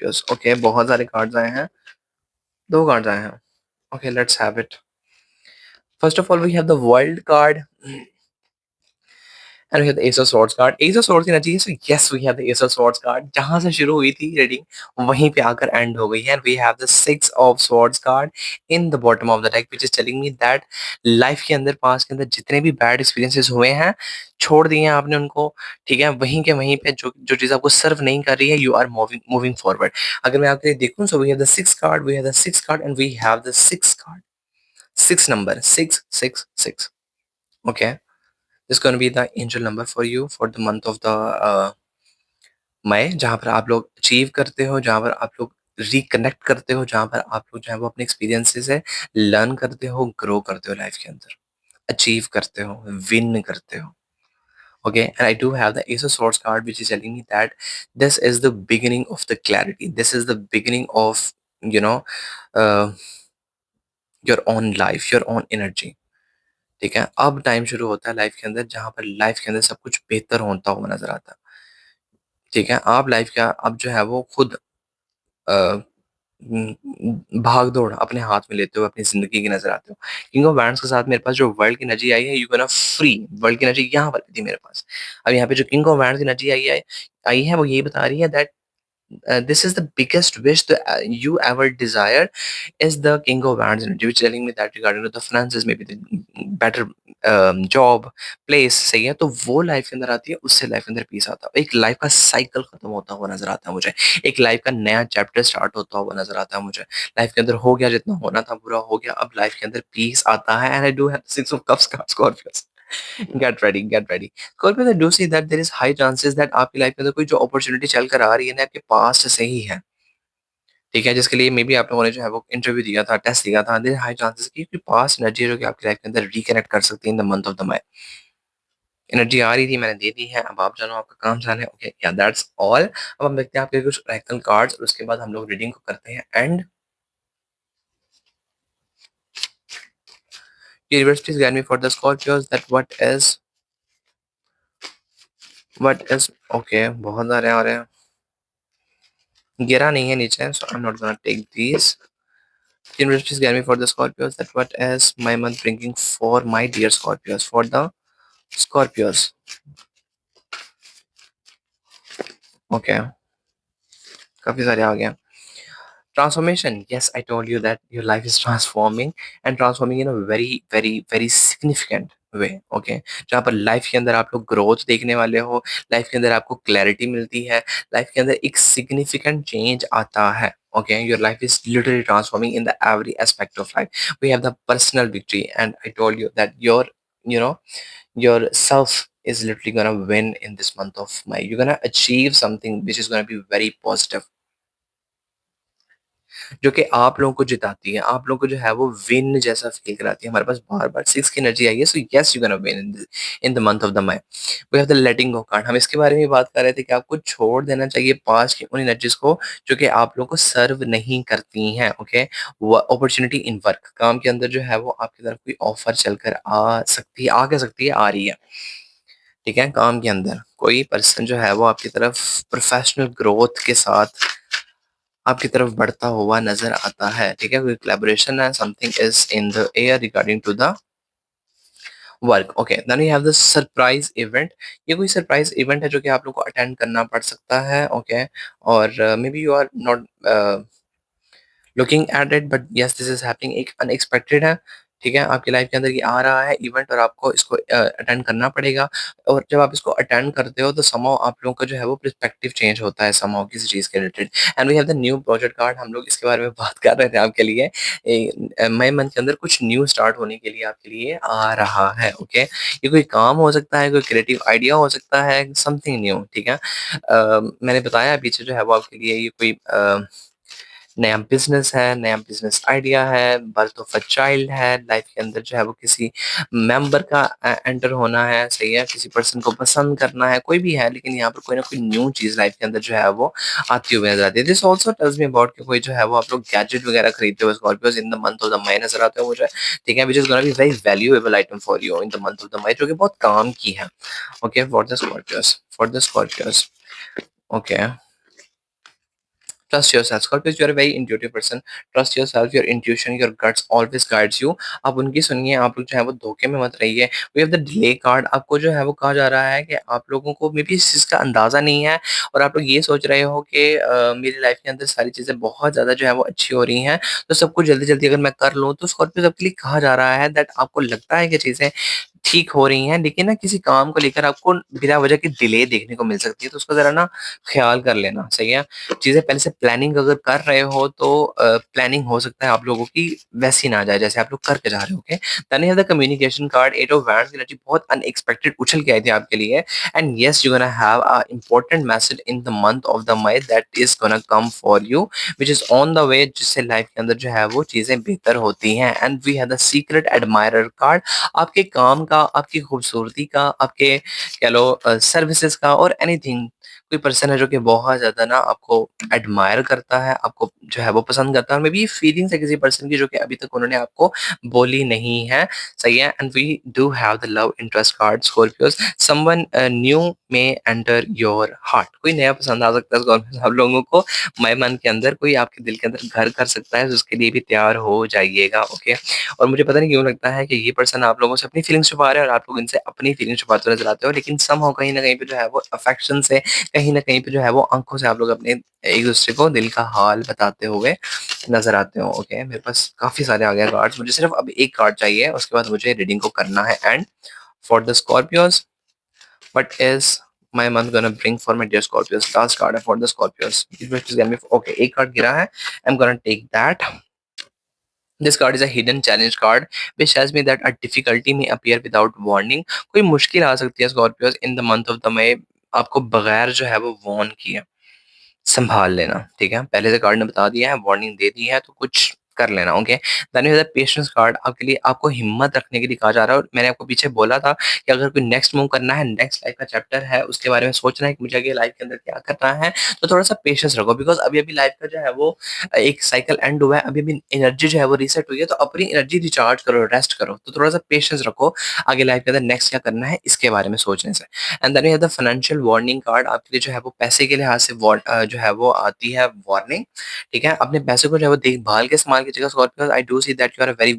यस, ओके, बहुत सारे कार्ड्स आए हैं, 2 कार्ड्स आए हैं। Okay, let's have it. First of all we have the world card and we have the ace of swords card. Ace of swords की एनर्जी है, so yes we have the ace of swords card. जहाँ से शुरू हुई थी reading वहीं पे आकर एंड हो गई है and we have the six of swords card in the bottom of the deck which is telling me that life के अंदर पास्ट के अंदर जितने भी बैड एक्सपीरियंसेस हुए हैं छोड़ दिए हैं आपने उनको, ठीक है? वहीं के वहीं पे जो जो चीज़ आपको सर्व नहीं कर रही है you are moving moving forward. अगर मैं आपके लिए देखूँ, so we have the six card, we have the six card and we have the six card, 6 number 666, okay? Is going to be the angel number for you for the month of the मई, जहाँ पर आप लोग achieve करते हो, जहाँ पर आप लोग रिकनेक्ट करते हो, जहाँ पर आप लोग जो है वो अपने एक्सपीरियंसेस से लर्न करते हो, ग्रो करते हो लाइफ के अंदर, अचीव करते हो, विन करते हो। Okay, and I do have the Ace of Swords card, which is telling me that this is the beginning of the clarity. This is the beginning of you know uh, your own life, your own energy. ठीक है? अब time शुरू होता है life के अंदर जहाँ पर लाइफ के अंदर सब कुछ बेहतर होता हुआ नजर आता है। ठीक है? आप लाइफ़ का अब जो है वो खुद अ, भाग-दौड़ अपने हाथ में लेते हुए अपनी ज़िंदगी की नज़र आते हो। किंग ऑफ वैंड्स के साथ मेरे पास जो वर्ल्ड की एनर्जी आई है, यू गोना फ्री, वर्ल्ड की एनर्जी यहाँ पर थी मेरे पास। अब यहाँ पे जो किंग ऑफ वैंड्स की एनर्जी आई है वो यही बता रही है that this is the biggest wish that you ever desire is the king of wands energy, which is telling me that regarding to the finances, maybe the better job place, सही है? तो वो लाइफ के अंदर आती है, उससे life के अंदर पीस आता है। एक लाइफ का साइकिल खत्म होता हुआ नजर आता है मुझे। एक लाइफ का नया चैप्टर स्टार्ट होता हुआ नजर आता है मुझे। लाइफ के अंदर हो गया जितना होना था पूरा हो गया, अब लाइफ के अंदर पीस आता है। And I do have six of cups का Scorpio. Get ready, get ready. Scorpio, I do see that there is high chances that आपकी लाइफ के अंदर कोई जो अपॉर्चुनिटी चल कर आ रही है ना, आपके पास्ट से ही है। ठीक है? जिसके लिए मे बी आप लोगों ने जो है वो इंटरव्यू दिया था, टेस्ट दिया था। देयर हाई चांसेस कि कोई पास्ट एनर्जी है जो कि आपकी लाइफ के अंदर रिकनेक्ट कर सकती है in the month of the May. Energy आ रही थी, मैंने दे दी है, अब आप जानो आपका काम जाने। ओके, या दैट्स ऑल। अब हम देखते हैं आपके कुछ ओरेकल कार्ड्स और उसके बाद हम लोग रीडिंग को करते हैं and universe please guide me for the Scorpios that what is okay, बहुत सारे आ रहे हैं। गिरा नहीं है नीचे, so I'm not gonna take these. Universe, please guide me for the Scorpios. That what is my month bringing for my dear Scorpios? For the Scorpios. Okay. काफी सारे आ गए। Transformation. Yes, I told you that your life is transforming and transforming in a very, very, very significant way. Okay. जहाँ पर life के अंदर आप लोग growth देखने वाले हो, लाइफ के अंदर आपको क्लैरिटी मिलती है, लाइफ के अंदर एक सिग्निफिकेंट चेंज आता है. Okay, your life is literally transforming in the every aspect of life. We have the personal victory, and I told you that you know, your self is literally gonna win in this month of May. You're gonna achieve something which is gonna be very positive. जो कि आप लोगों को जिताती है, आप लोगों को जो है वो विन जैसा फ़ील कराती है। हमारे पास बार-बार 6 की एनर्जी आई है, so yes you gonna win in the month of the May. We have the letting go card. हम इसके बारे में बात कर रहे थे कि आपको छोड़ देना चाहिए पास्ट की उन एनर्जीज़ को जो कि आप लोगों को सर्व नहीं करती हैं, ओके? वो अपॉर्च्युनिटी इन वर्क, काम के अंदर जो है वो आपकी तरफ कोई ऑफर चलकर आ सकती है, आ क्या सकती है, आ रही है। ठीक है? काम के अंदर कोई पर्सन जो है वो आपकी तरफ प्रोफेशनल ग्रोथ के साथ आपकी तरफ बढ़ता हुआ नज़र आता है, ठीक है? कोई कोलैबोरेशन है, something is in the air regarding to the work, okay. Then we have the surprise event. ये कोई सरप्राइज़ इवेंट है जो कि आप लोग को अटेंड करना पड़ सकता है, ओके? और maybe you are not looking at it, but yes this is happening, एक अनएक्सपेक्टेड है। ठीक है, आपकी लाइफ के अंदर ये आ रहा है इवेंट और आपको इसको अटेंड करना पड़ेगा। और जब आप इसको अटेंड करते हो तो समहाउ आप लोगों का जो है वो पर्सपेक्टिव चेंज होता है समहाउ किसी चीज़ के related. And we have the new project card. हम लोग इसके बारे में बात कर रहे थे आपके लिए। मई मंथ के अंदर कुछ न्यू स्टार्ट होने के लिए आपके लिए आ रहा है, ओके? ये कोई काम हो सकता है, कोई क्रिएटिव आइडिया हो सकता है, समथिंग न्यू, ठीक है? मैंने बताया पीछे जो है वो आपके लिए ये कोई नया बिज़नेस है, नया बिज़नेस आइडिया है, बर्थ ऑफ अ चाइल्ड है, लाइफ के अंदर जो है वो किसी मेंबर का एंटर होना है, सही है? किसी पर्सन को पसंद करना है, कोई भी है, लेकिन यहाँ पर कोई ना कोई न्यू चीज़ लाइफ के अंदर जो है वो आती हुई नज़र आती है। This also tells me about कि कोई जो है वो आप लोग गैजेट वगैरह खरीदते हो Scorpios in the month of the May नज़र आते हो मुझे, ठीक है? Which is gonna be very valuable item for you in the month of the May, जो कि बहुत काम की है, okay? For the Scorpios, okay? Trust yourself. Scorpios, you are a very intuitive person. Trust yourself, your intuition, your guts always guides you. आप उनकी सुनिए, आप लोग जो है वो धोखे में मत रहिए। We have the delay card। आपको जो है वो कहा जा रहा है कि आप लोगों को मे बी इस चीज़ का अंदाज़ा नहीं है और आप लोग ये सोच रहे हो कि मेरी लाइफ के अंदर सारी चीज़ें बहुत ज़्यादा जो है वो अच्छी हो रही हैं, तो सब कुछ जल्दी-जल्दी अगर मैं कर लूँ, तो स्कॉर्पियोज़ आपके लिए कहा जा रहा है दैट आपको लगता है कि चीज़ें ठीक हो रही हैं, लेकिन ना किसी काम को लेकर आपको बिना वजह की डिले देखने को मिल सकती है, तो उसका ज़रा ना ख़्याल कर लेना, सही है? चीज़ें पहले से प्लानिंग अगर कर रहे हो तो प्लानिंग हो सकता है आप लोगों की वैसी ना जाए जैसे आप लोग करके जा रहे हो, okay? Then you have the communication card, 8 of wands की एनर्जी बहुत अनएक्सपेक्टेड उछल के आई थी आपके लिए। And yes you gonna have a important message in the month of the May that is gonna come for you, which is on the way, जिससे life के अंदर जो है वो चीज़ें बेहतर होती हैं। And we have the secret admirer card. आपके काम का, आपकी खूबसूरती का, आपके कह लो सर्विसेज़ का और एनीथिंग कोई पर्सन है जो कि बहुत ज़्यादा ना आपको एडमायर करता है, आपको जो है वो पसंद करता है, और मे बी फीलिंग्स है किसी पर्सन की जो कि अभी तक उन्होंने आपको बोली नहीं है, सही है। And we do have the love interest card Scorpios, someone new may enter your heart, कोई नया पसंद आ सकता है स्कॉर्पियोज आप लोगों को, मई मन के अंदर कोई आपके दिल के अंदर घर कर सकता है, तो उसके लिए भी तैयार हो जाइएगा, ओके। और मुझे पता नहीं क्यों लगता है कि ये पर्सन आप लोगों से अपनी फीलिंग्स छुपा रहे हैं और आप लोग इनसे अपनी फीलिंग्स छुपाते नजर आते हो, लेकिन समहाउ कहीं ना कहीं पे जो है वो अफेक्शन से, कहीं ना कहीं पे जो है वो आंखों से आप लोग अपने एक दूसरे को दिल का हाल बताते हुए नजर आते हो, ओके। मेरे पास काफी सारे आ गए कार्ड्स, मुझे सिर्फ अब एक कार्ड चाहिए, उसके बाद मुझे रीडिंग को करना है। And for the Scorpios, what is my month gonna bring for my dear Scorpios? Last card for the Scorpios. Which is gonna be okay. एक card गिरा है. I'm gonna take that. This card is a hidden challenge card which tells me that a difficulty may appear without warning. कोई मुश्किल आ सकती है Scorpios in the month of the May, आपको बगैर जो है वो वार्न किए संभाल लेना, ठीक है। पहले से कार्ड ने बता दिया है, वार्निंग दे दी है, तो कुछ कर लेना, okay. Then you have the patience card, आपके लिए आपको हिम्मत रखने के लिए कहा जा रहा है, और मैंने आपको पीछे बोला था कि अगर कोई नेक्स्ट मूव करना है, नेक्स्ट लाइफ का चैप्टर है, उसके बारे में सोचना है कि मुझे आगे लाइफ के अंदर क्या करना है, तो थोड़ा सा पेशेंस रखो, बिकॉज अभी अभी लाइफ का जो है वो एक साइकिल एंड हुआ है, अभी अभी एनर्जी जो है वो रीसेट हुई है, तो अपनी एनर्जी रिचार्ज करो, रेस्ट करो, तो थोड़ा सा पेशेंस रखो आगे लाइफ के अंदर नेक्स्ट क्या करना है इसके बारे में सोचने से। And then you have the financial warning card, आपके लिए जो है वो पैसे के लिहाज से जो है वो आती है वार्निंग, ठीक है। अपने पैसे को जो है वो देखभाल के इस्तेमाल कीजिएगा Scorpio. I do see that you are a very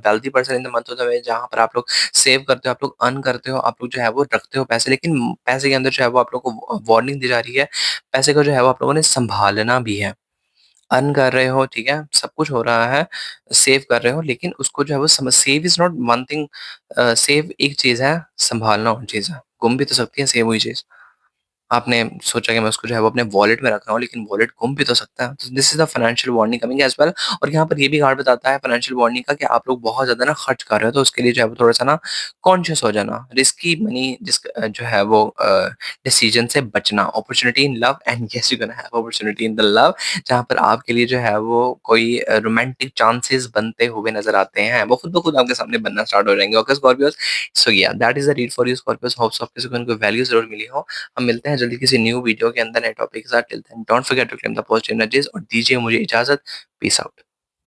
wealthy person in the month of the way, जहाँ पर आप लोग सेव करते हो, आप लोग अर्न करते हो, आप लोग जो है वो रखते हो पैसे, लेकिन पैसे के अंदर जो है वो आप लोग को वार्निंग दी जा रही है, पैसे को जो है वो आप लोगों ने संभालना भी है। अर्न कर रहे हो, ठीक है, सब कुछ हो रहा है, सेव कर रहे हो, लेकिन उसको जो है वो save is not one thing, save एक चीज है, संभालना और चीज है, गुम भी तो सकती है सेव हुई चीज। आपने सोचा कि मैं उसको जो है वो अपने वॉलेट में रख रहा हूँ, लेकिन वॉलेट गुम भी तो सकता है, तो this is the financial warning coming as well. और यहाँ पर ये भी कार्ड बताता है फाइनेंशियल वार्निंग का कि आप लोग बहुत ज्यादा ना खर्च कर रहे हो, तो उसके लिए जो है वो थोड़ा सा ना कॉन्शियस हो जाना, रिस्की मनी जो है वो डिसीजन से बचना, opportunity in love, and yes you can have opportunity in the love, जहाँ पर आपके लिए जो है वो कोई रोमांटिक चांसेस बनते हुए नजर आते हैं, वो खुद ब खुद आपके सामने बनना स्टार्ट हो जाएंगे, okay Scorpios. So yeah that is the read for you Scorpios, hopes आपके को इनको वैल्यू जरूर मिली हो। हम मिलते हैं जल्दी किसी न्यू वीडियो के अंदर नए टॉपिक के साथ, till then don't forget to claim the positive energies, और दीजिए मुझे इजाजत, पीस आउट।